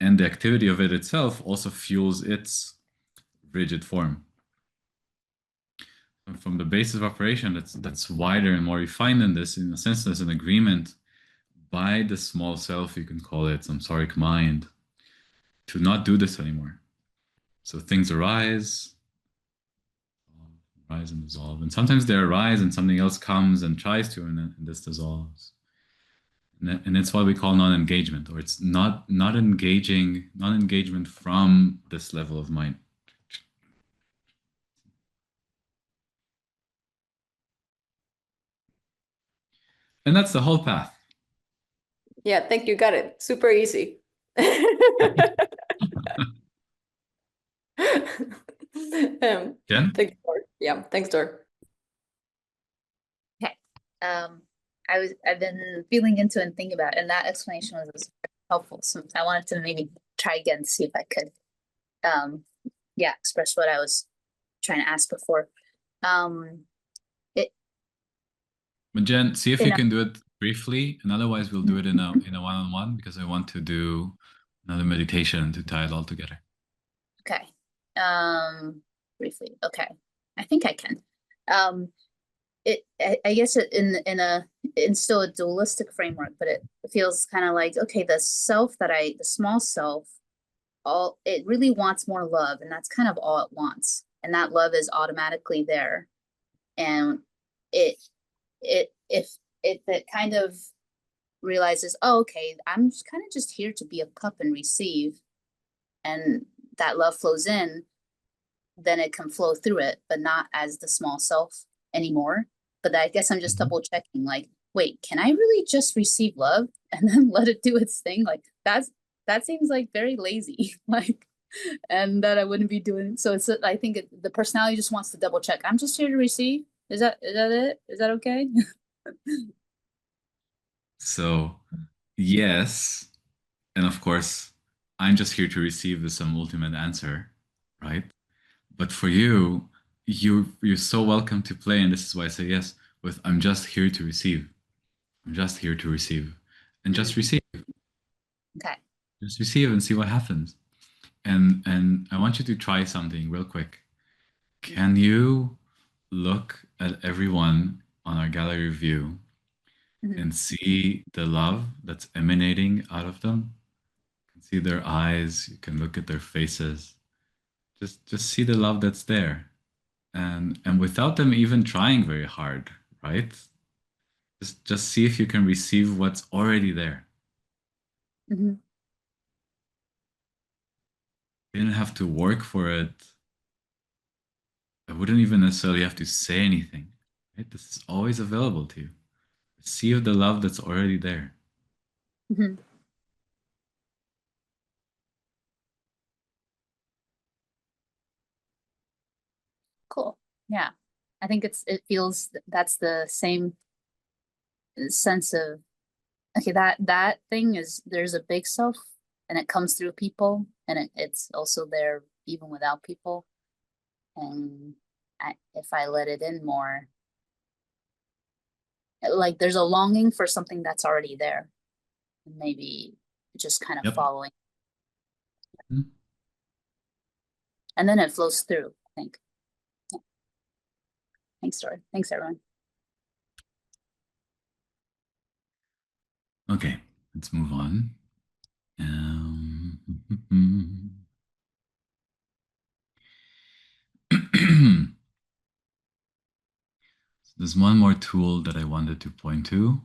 and the activity of it itself also fuels its rigid form. And from the basis of operation, that's wider and more refined than this. In a sense, there's an agreement by the small self, you can call it samsaric mind, to not do this anymore. So things arise and dissolve. And sometimes they arise and something else comes and tries to, and this dissolves. And it's what we call non-engagement, or it's not non-engagement from this level of mind. And that's the whole path. Yeah, thank you. Got it. Super easy. Jen? Thanks, Dor. Yeah, thanks, Dor. Okay. I've been feeling into and thinking about it, and that explanation was helpful. So I wanted to maybe try again to see if I could yeah, express what I was trying to ask before. But Jen, see if you can do it briefly, and otherwise we'll do it in a one-on-one, because I want to do another meditation to tie it all together. Okay. Briefly. Okay. I think I can. I guess in still a dualistic framework, but it feels kind of like, okay, the small self, it really wants more love, and that's kind of all it wants. And that love is automatically there. And if it kind of realizes, oh, okay, I'm kind of just here to be a cup and receive, and that love flows in, then it can flow through it, but not as the small self anymore. But I guess I'm just double checking, like, wait, can I really just receive love and then let it do its thing? Like that seems like very lazy, like, and that I wouldn't be doing. So I think the personality just wants to double check. I'm just here to receive. Is that it? Is that okay? So, yes, and of course, I'm just here to receive is some ultimate answer, right? But for you, you're so welcome to play, and this is why I say yes, with I'm just here to receive, I'm just here to receive. And just receive. Okay. Just receive and see what happens. And I want you to try something real quick. Can you look at everyone on our gallery view Mhm. and see the love that's emanating out of them? You can see their eyes, you can look at their faces. Just see the love that's there. And without them even trying very hard, right? Just see if you can receive what's already there. Mhm. You didn't have to work for it. I wouldn't even necessarily have to say anything. Right? This is always available to you. Receive the love that's already there. Mhm. Cool. Yeah. I think it feels that's the same sense of okay, that thing is there's a big self and it comes through people and it's also there even without people. And if I let it in more, like there's a longing for something that's already there. And maybe just kind of Yep. following. Mhm. And then it flows through, I think. Yeah. Thanks, Tori. Thanks, everyone. Okay, let's move on. There's one more tool that I wanted to point to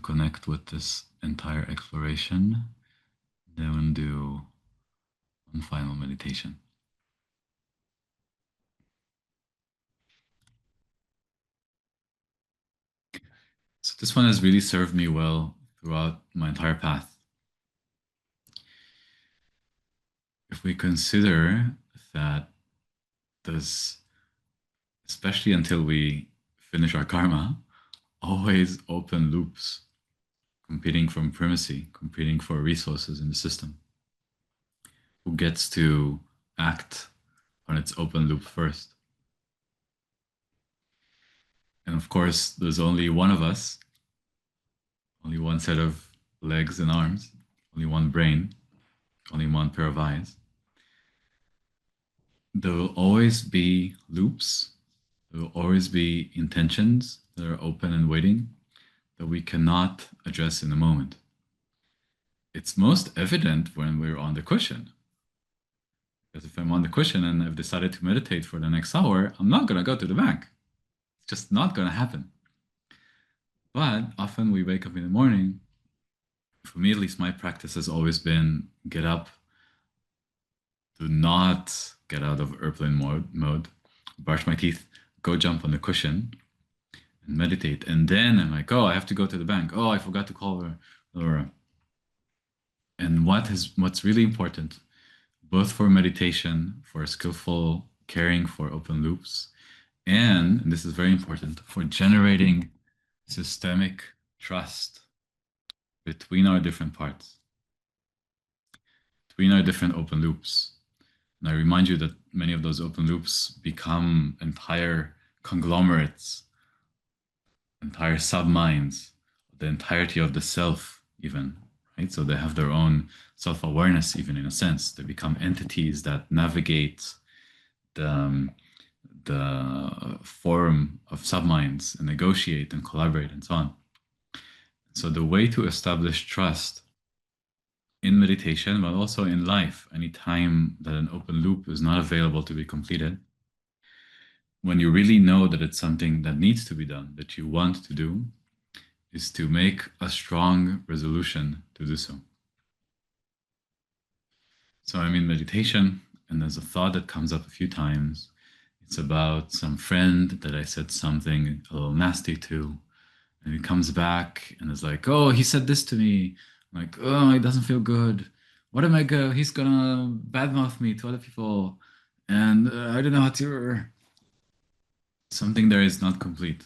connect with this entire exploration. Then we'll do one final meditation. So this one has really served me well throughout my entire path. If we consider that this, especially until we finish our karma, always open loops, competing for primacy, competing for resources in the system. Who gets to act on its open loop first? And of course, there's only one of us, only one set of legs and arms, only one brain, only one pair of eyes. There will always be loops. There will always be intentions that are open and waiting that we cannot address in a moment. It's most evident when we're on the cushion. Because if I'm on the cushion and I've decided to meditate for the next hour, I'm not going to go to the bank. It's just not going to happen. But often we wake up in the morning. For me, at least, my practice has always been get up, do not get out of airplane mode, brush my teeth, go jump on the cushion and meditate. And then I'm like, oh, I have to go to the bank. Oh, I forgot to call Laura. And what's really important, both for meditation, for skillful caring for open loops, and this is very important, for generating systemic trust between our different parts, between our different open loops. And I remind you that many of those open loops become entire conglomerates, entire subminds, the entirety of the self, even, right? So they have their own self-awareness, even in a sense. They become entities that navigate the form of subminds and negotiate and collaborate and so on. So the way to establish trust in meditation, but also in life, any time that an open loop is not available to be completed, when you really know that it's something that needs to be done, that you want to do, is to make a strong resolution to do so. So I'm in meditation, and there's a thought that comes up a few times. It's about some friend that I said something a little nasty to, and he comes back and is like, "Oh, he said this to me." I'm like, "Oh, it doesn't feel good. What am I go? He's gonna badmouth me to other people, and I don't know how to." Something there is not complete.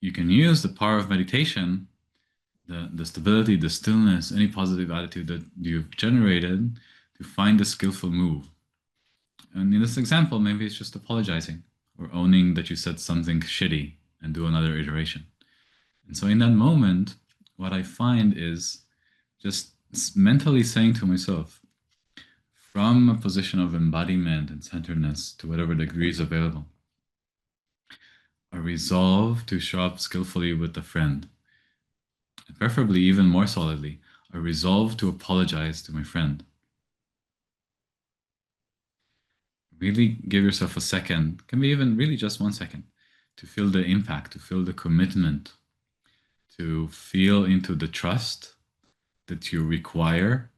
You can use the power of meditation, the stability, the stillness, any positive attitude that you've generated to find a skillful move. And in this example, maybe it's just apologizing or owning that you said something shitty and do another iteration. And so in that moment, what I find is just mentally saying to myself, from a position of embodiment and centeredness to whatever degree is available, a resolve to show up skillfully with a friend, and preferably even more solidly, a resolve to apologize to my friend. Really give yourself a second, can be even really just 1 second, to feel the impact, to feel the commitment, to feel into the trust that you require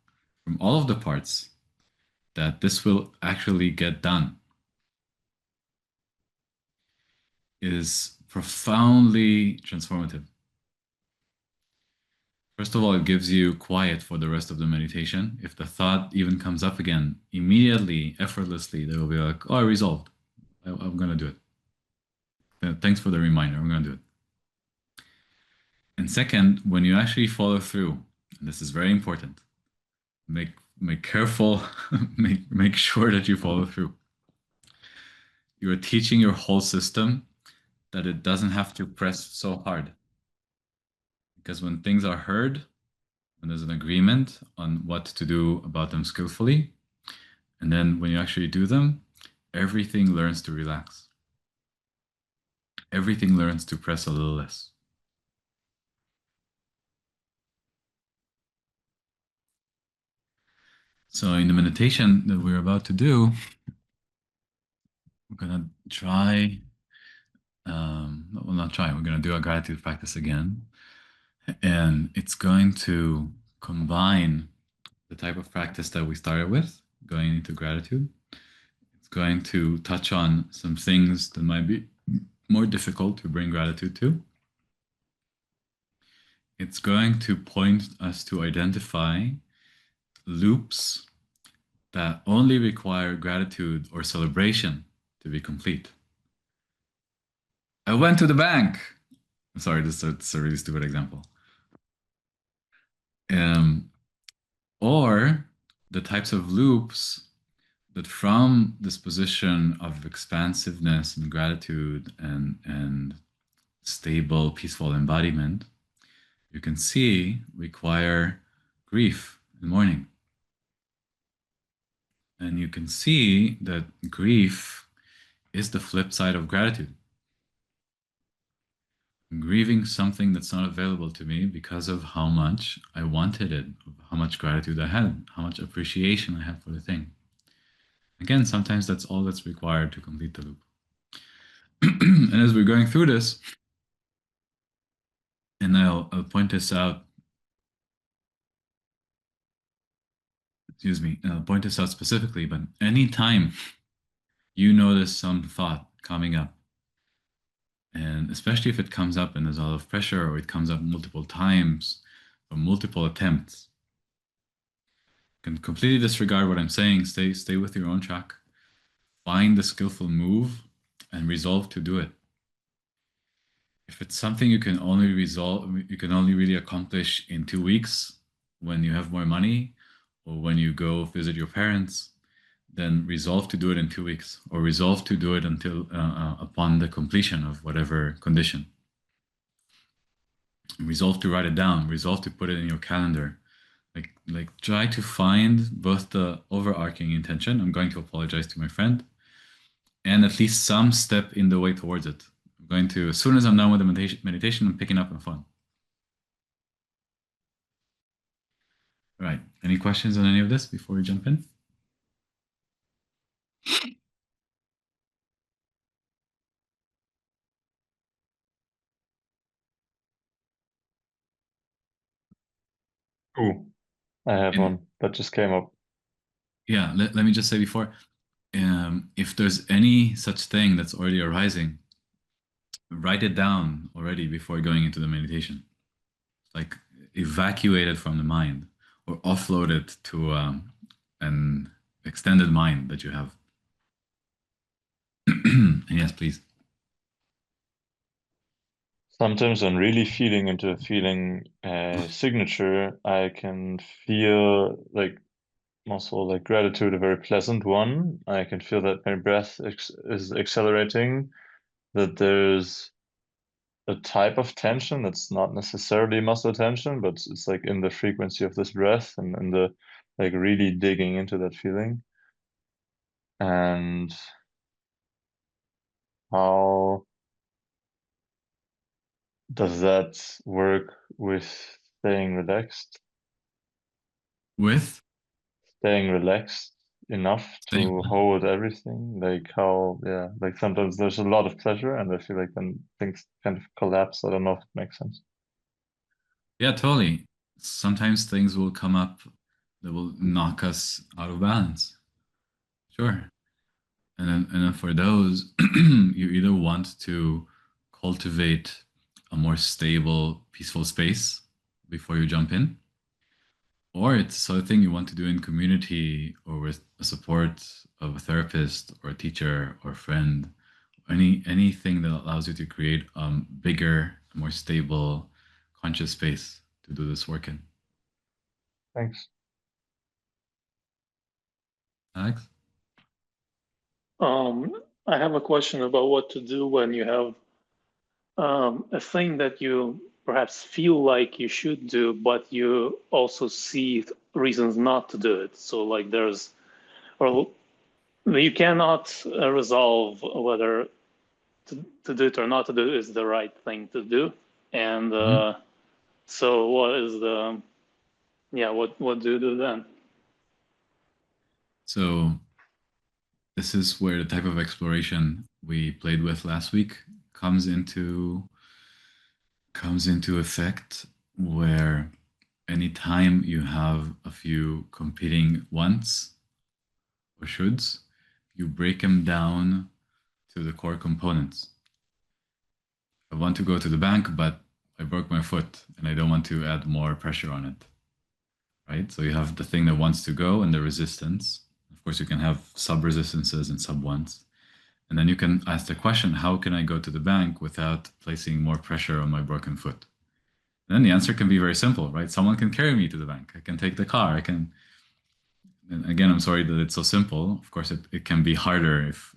from all of the parts that this will actually get done. Is profoundly transformative. First of all, it gives you quiet for the rest of the meditation. If the thought even comes up again, immediately, effortlessly, they will be like, oh, I resolved. I'm going to do it. Thanks for the reminder. I'm going to do it. And second, when you actually follow through, and this is very important, make careful, make sure that you follow through. You are teaching your whole system that it doesn't have to press so hard. Because when things are heard, when there's an agreement on what to do about them skillfully, and then when you actually do them, everything learns to relax. Everything learns to press a little less. So in the meditation that we're about to do, we're going to try, well, not try, we're going to do a gratitude practice again. And it's going to combine the type of practice that we started with, going into gratitude. It's going to touch on some things that might be more difficult to bring gratitude to. It's going to point us to identify loops that only require gratitude or celebration to be complete. I went to the bank. I'm sorry, this is a really stupid example. Or the types of loops that from this position of expansiveness and gratitude and stable, peaceful embodiment, you can see require grief and mourning. And you can see that grief is the flip side of gratitude. I'm grieving something that's not available to me because of how much I wanted it, how much gratitude I had, how much appreciation I had for the thing. Again, sometimes that's all that's required to complete the loop. And as we're going through this, and I'll point this out, I'll point this out specifically, but anytime you notice some thought coming up, and especially if it comes up and there's a lot of pressure or it comes up multiple times or multiple attempts, you can completely disregard what I'm saying, stay with your own track, find the skillful move and resolve to do it. If it's something you can only really accomplish in 2 weeks when you have more money or when you go visit your parents, then resolve to do it in 2 weeks or resolve to do it until upon the completion of whatever condition. Resolve to write it down, resolve to put it in your calendar. Like try to find both the overarching intention, I'm going to apologize to my friend, and at least some step in the way towards it. I'm going to, as soon as I'm done with the meditation, I'm picking up my phone. All right. Any questions on any of this before we jump in? Ooh, I have And one that just came up. yeah, let me just say before, if there's any such thing that's already arising, write it down already before going into the meditation. Like evacuate it from the mind or offload it to an extended mind that you have. And yes, please. Sometimes when really feeling into a feeling signature, I can feel like also like gratitude, a very pleasant one. I can feel that my breath is accelerating, that there's a type of tension that's not necessarily muscle tension, but it's like in the frequency of this breath and in the like really digging into that feeling. And how does that work with staying relaxed? With Staying relaxed enough staying. to hold everything? Like how, yeah, like sometimes there's a lot of pleasure and I feel like then things kind of collapse. I don't know if it makes sense. Yeah, totally. Sometimes things will come up that will knock us out of balance. Sure. And then for those, you either want to cultivate a more stable, peaceful space before you jump in, or it's the sort of thing you want to do in community or with the support of a therapist or a teacher or a friend, anything that allows you to create a bigger, more stable, conscious space to do this work in. Thanks. Alex? I have a question about what to do when you have a thing that you perhaps feel like you should do, but you also see reasons not to do it. So like or you cannot resolve whether to do it or not to do it is the right thing to do. And Mhm. so what is what do you do then? So this is where the type of exploration we played with last week comes into effect, where anytime you have a few competing wants or shoulds, you break them down to the core components. I want to go to the bank, but I broke my foot and I don't want to add more pressure on it. Right? So you have the thing that wants to go and the resistance. Of course, you can have sub resistances and sub wants. And then you can ask the question, how can I go to the bank without placing more pressure on my broken foot? And then the answer can be very simple, right? Someone can carry me to the bank. I can take the car. I can. And again, I'm sorry that it's so simple. Of course, it can be harder if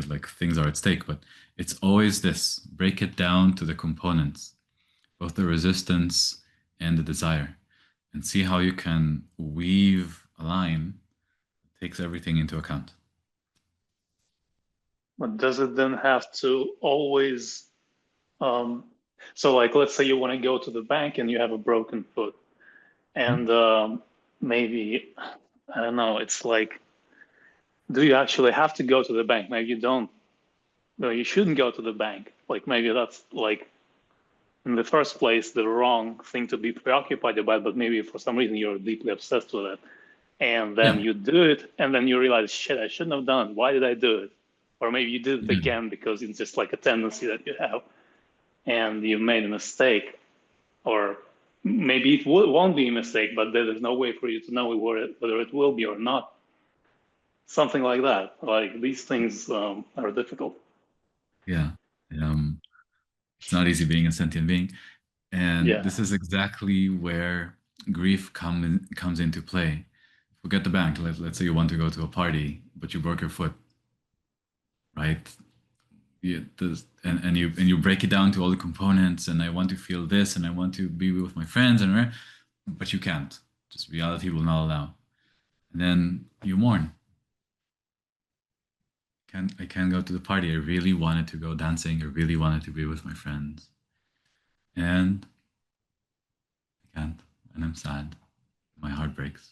like things are at stake, but it's always this: break it down to the components, both the resistance and the desire, and see how you can weave a line that takes everything into account. But does it then have to always so like let's say you want to go to the bank and you have a broken foot and maybe I don't know, it's like do you actually have to go to the bank? Maybe you don't. No, you shouldn't go to the bank. Like maybe that's like in the first place the wrong thing to be preoccupied about, but maybe for some reason you're deeply obsessed with it. And then Yeah, you do it, and then you realize, shit, I shouldn't have done it. Why did I do it? Or maybe you did it yeah, again because it's just like a tendency that you have, and you made a mistake. Or maybe it won't be a mistake, but there's no way for you to know whether it will be or not. Something like that. Like these things are difficult. yeah. Um, it's not easy being a sentient being. And Yeah. this is exactly where grief comes into play. Forget the bank. Let's say you want to go to a party, but you broke your foot, right? And you break it down to all the components. And I want to feel this, and I want to be with my friends, but you can't. Just reality will not allow. And then you mourn. I can't go to the party. I really wanted to go dancing. I really wanted to be with my friends, and I can't. And I'm sad. My heart breaks.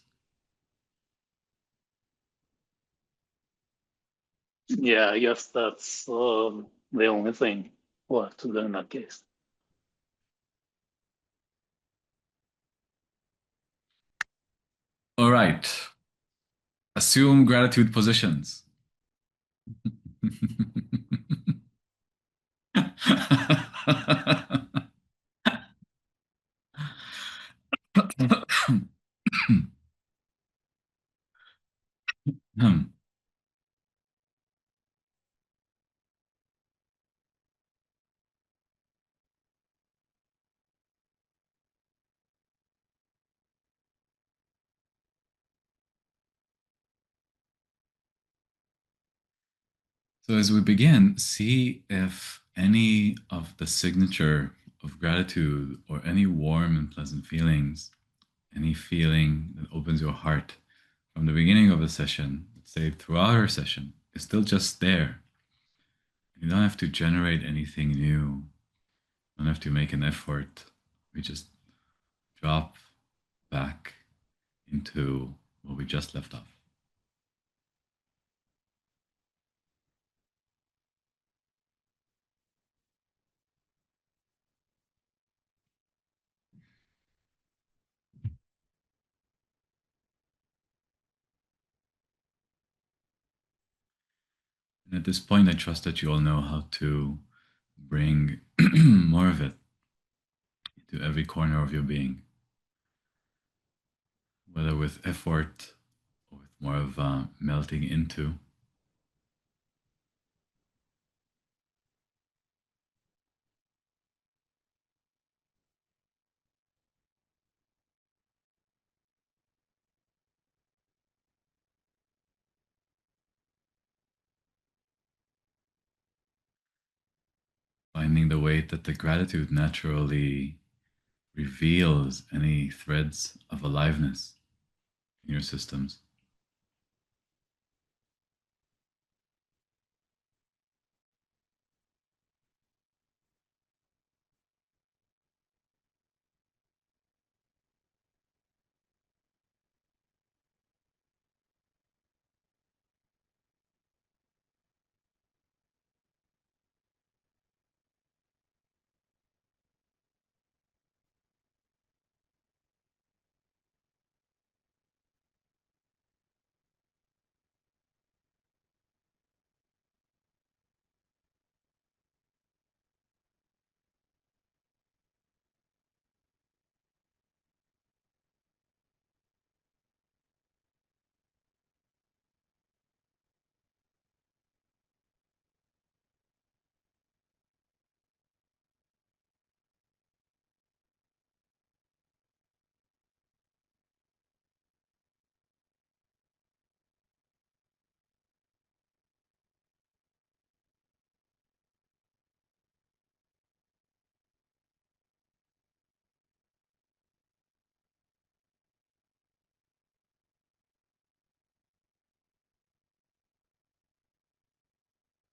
Yeah, I guess that's the only thing left to do in that case. All right. Assume gratitude positions. So as we begin, see if any of the signature of gratitude or any warm and pleasant feelings, any feeling that opens your heart from the beginning of the session, let's say throughout our session, is still just there. You don't have to generate anything new. You don't have to make an effort. We just drop back into what we just left off. And at this point, I trust that you all know how to bring more of it to every corner of your being, whether with effort or with more of melting into. Finding the way that the gratitude naturally reveals any threads of aliveness in your systems.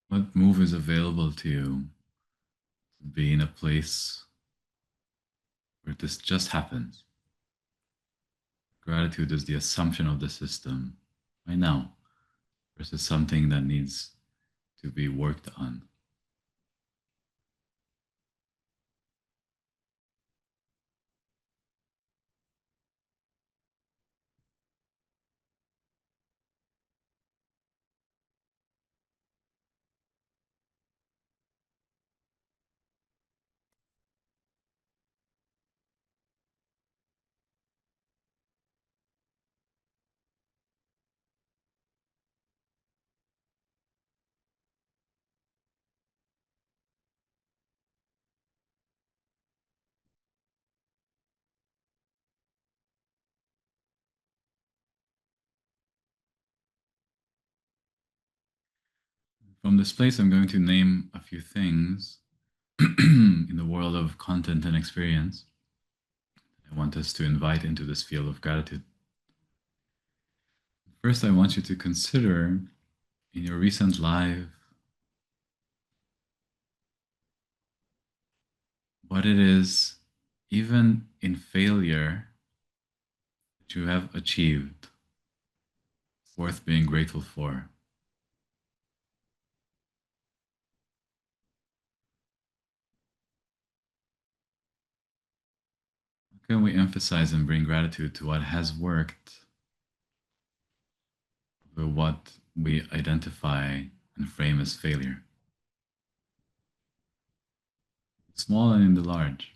What move is available to you to be in a place where this just happens? Gratitude is the assumption of the system right now versus something that needs to be worked on. From this place, I'm going to name a few things in the world of content and experience I want us to invite into this field of gratitude. First, I want you to consider in your recent life what it is, even in failure, that you have achieved worth being grateful for. How can we emphasize and bring gratitude to what has worked, or what we identify and frame as failure? Small and in the large.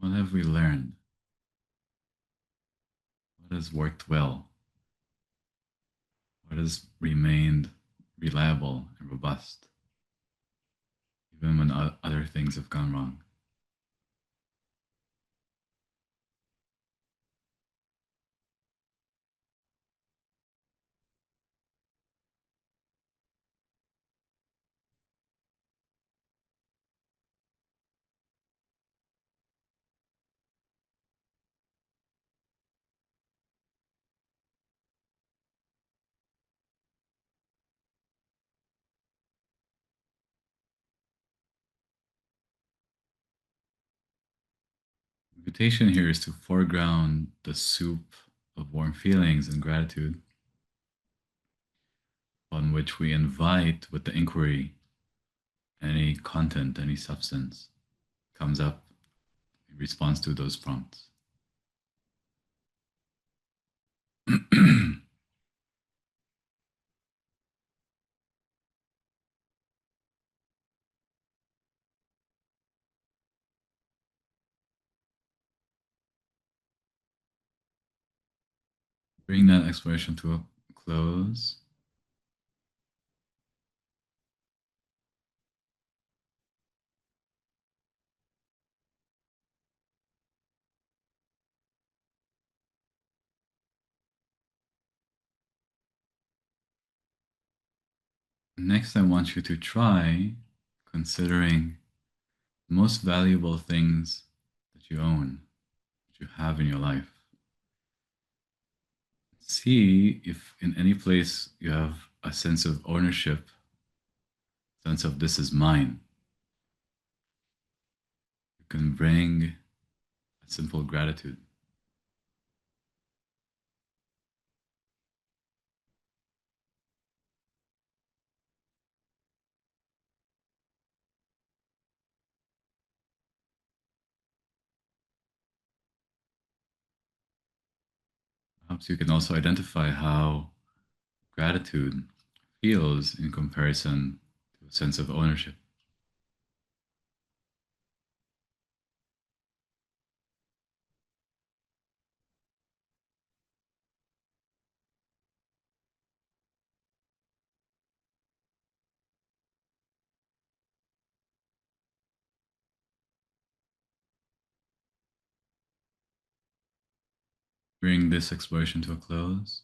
What have we learned? What has worked well? What has remained reliable and robust, even when other things have gone wrong? The invitation here is to foreground the soup of warm feelings and gratitude on which we invite with the inquiry any content, any substance comes up in response to those prompts. Bring that exploration to a close. Next, I want you to try considering the most valuable things that you own, that you have in your life. See if in any place you have a sense of ownership, sense of this is mine. You can bring a simple gratitude. Perhaps you can also identify how gratitude feels in comparison to a sense of ownership. Bring this exploration to a close.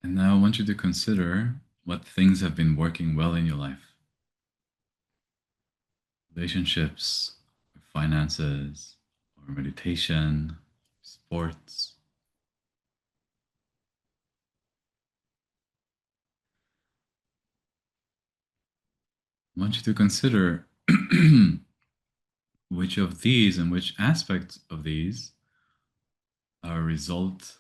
And now I want you to consider what things have been working well in your life. Relationships, finances, or meditation, sports. I want you to consider which of these and which aspects of these are result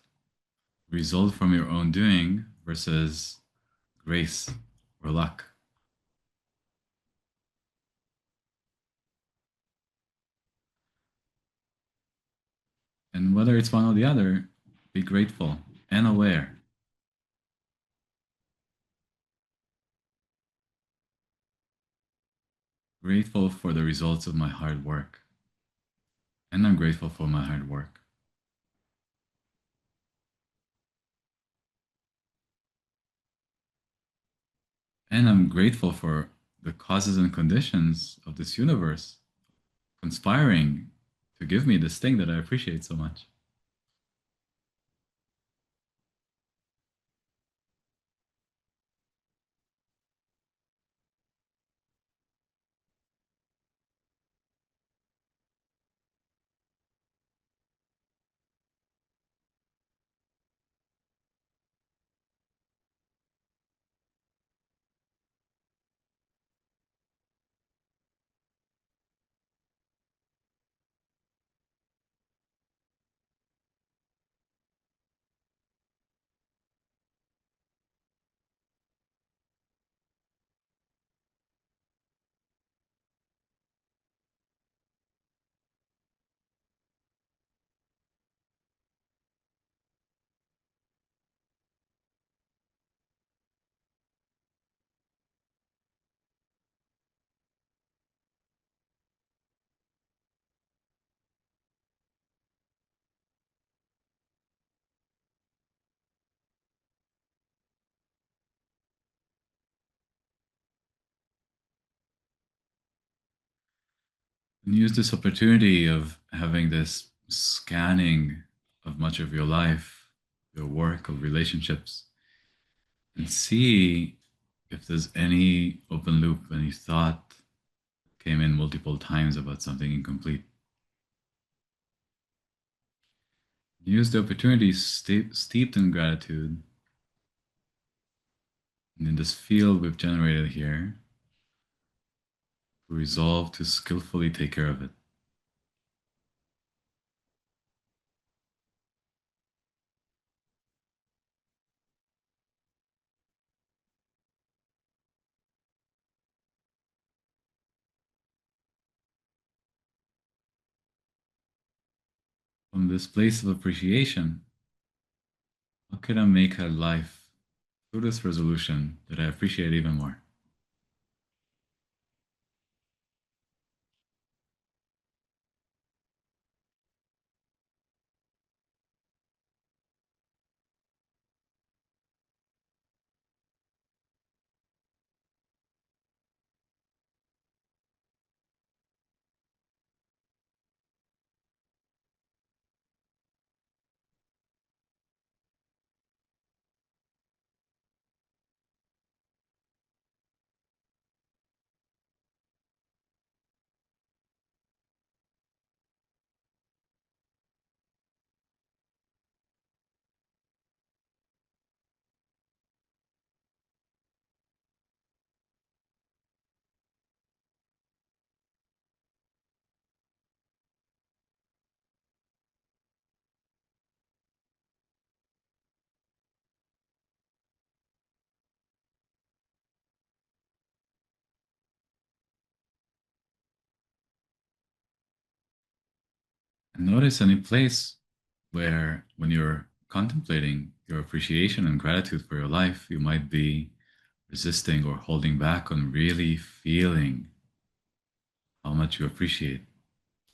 from your own doing versus grace or luck. And whether it's one or the other, be grateful and aware. Grateful for the results of my hard work. And I'm grateful for my hard work. And I'm grateful for the causes and conditions of this universe conspiring to give me this thing that I appreciate so much. And use this opportunity of having this scanning of much of your life, your work, of relationships, and see if there's any open loop, any thought came in multiple times about something incomplete. Use the opportunity steeped in gratitude and in this field we've generated here to resolve to skillfully take care of it. From this place of appreciation, how can I make a life through this resolution that I appreciate even more? And notice any place where, when you're contemplating your appreciation and gratitude for your life, you might be resisting or holding back on really feeling how much you appreciate,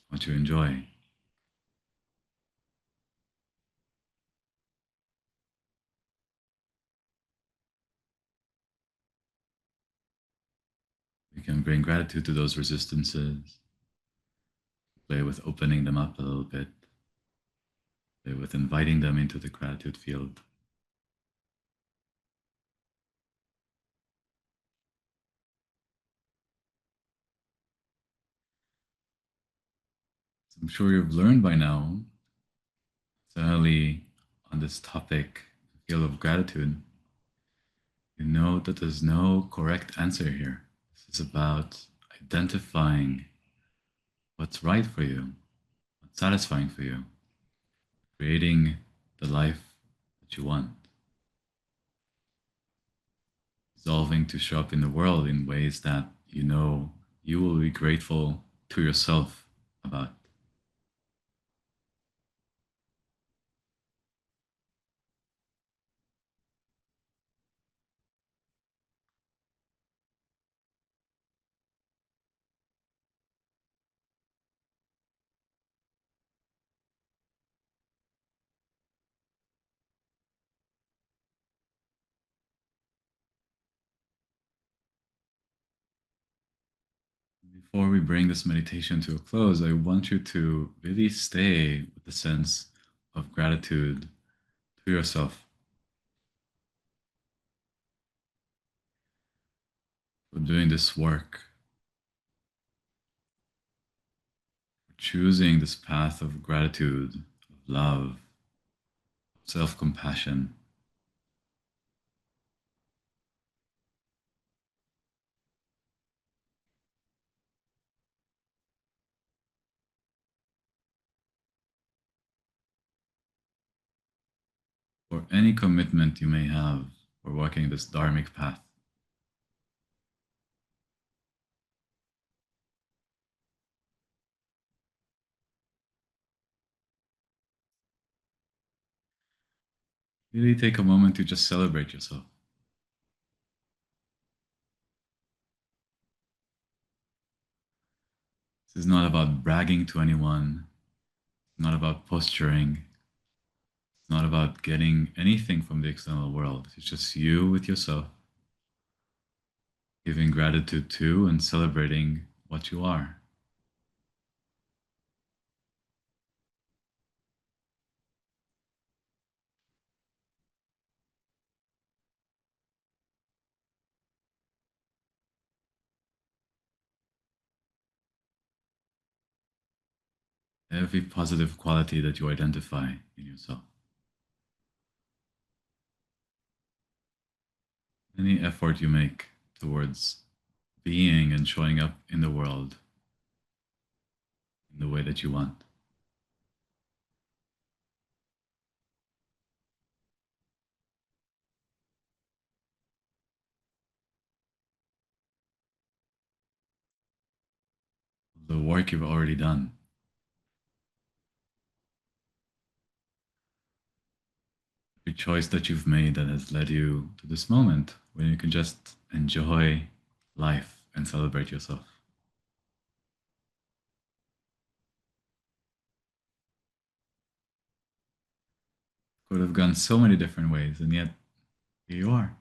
how much you enjoy. You can bring gratitude to those resistances, play with opening them up a little bit, play with inviting them into the gratitude field. So I'm sure you've learned by now, certainly on this topic, the field of gratitude, you know that there's no correct answer here. This is about identifying what's right for you, what's satisfying for you, creating the life that you want, resolving to show up in the world in ways that you know you will be grateful to yourself about. Before we bring this meditation to a close, I want you to really stay with the sense of gratitude to yourself for doing this work, for choosing this path of gratitude, of love, self compassion. For any commitment you may have for walking this dharmic path. Really take a moment to just celebrate yourself. This is not about bragging to anyone, it's not about posturing, it's not about getting anything from the external world. It's just you with yourself, giving gratitude to and celebrating what you are. every positive quality that you identify in yourself. Any effort you make towards being and showing up in the world in the way that you want. The work you've already done. Every choice that you've made that has led you to this moment when you can just enjoy life and celebrate yourself. Could have gone so many different ways, and yet here you are.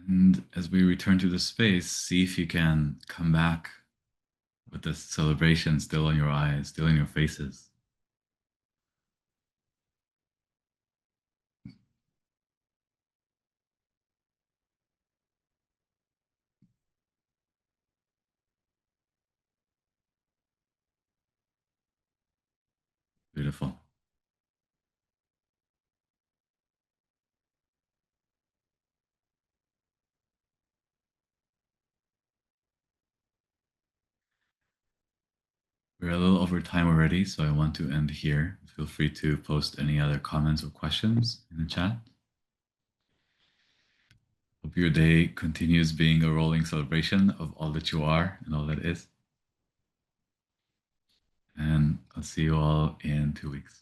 And as we return to the space, see if you can come back with the celebration still on your eyes, still in your faces. Beautiful. We're a little over time already, so I want to end here. Feel free to post any other comments or questions in the chat. Hope your day continues being a rolling celebration of all that you are and all that is. And I'll see you all in 2 weeks.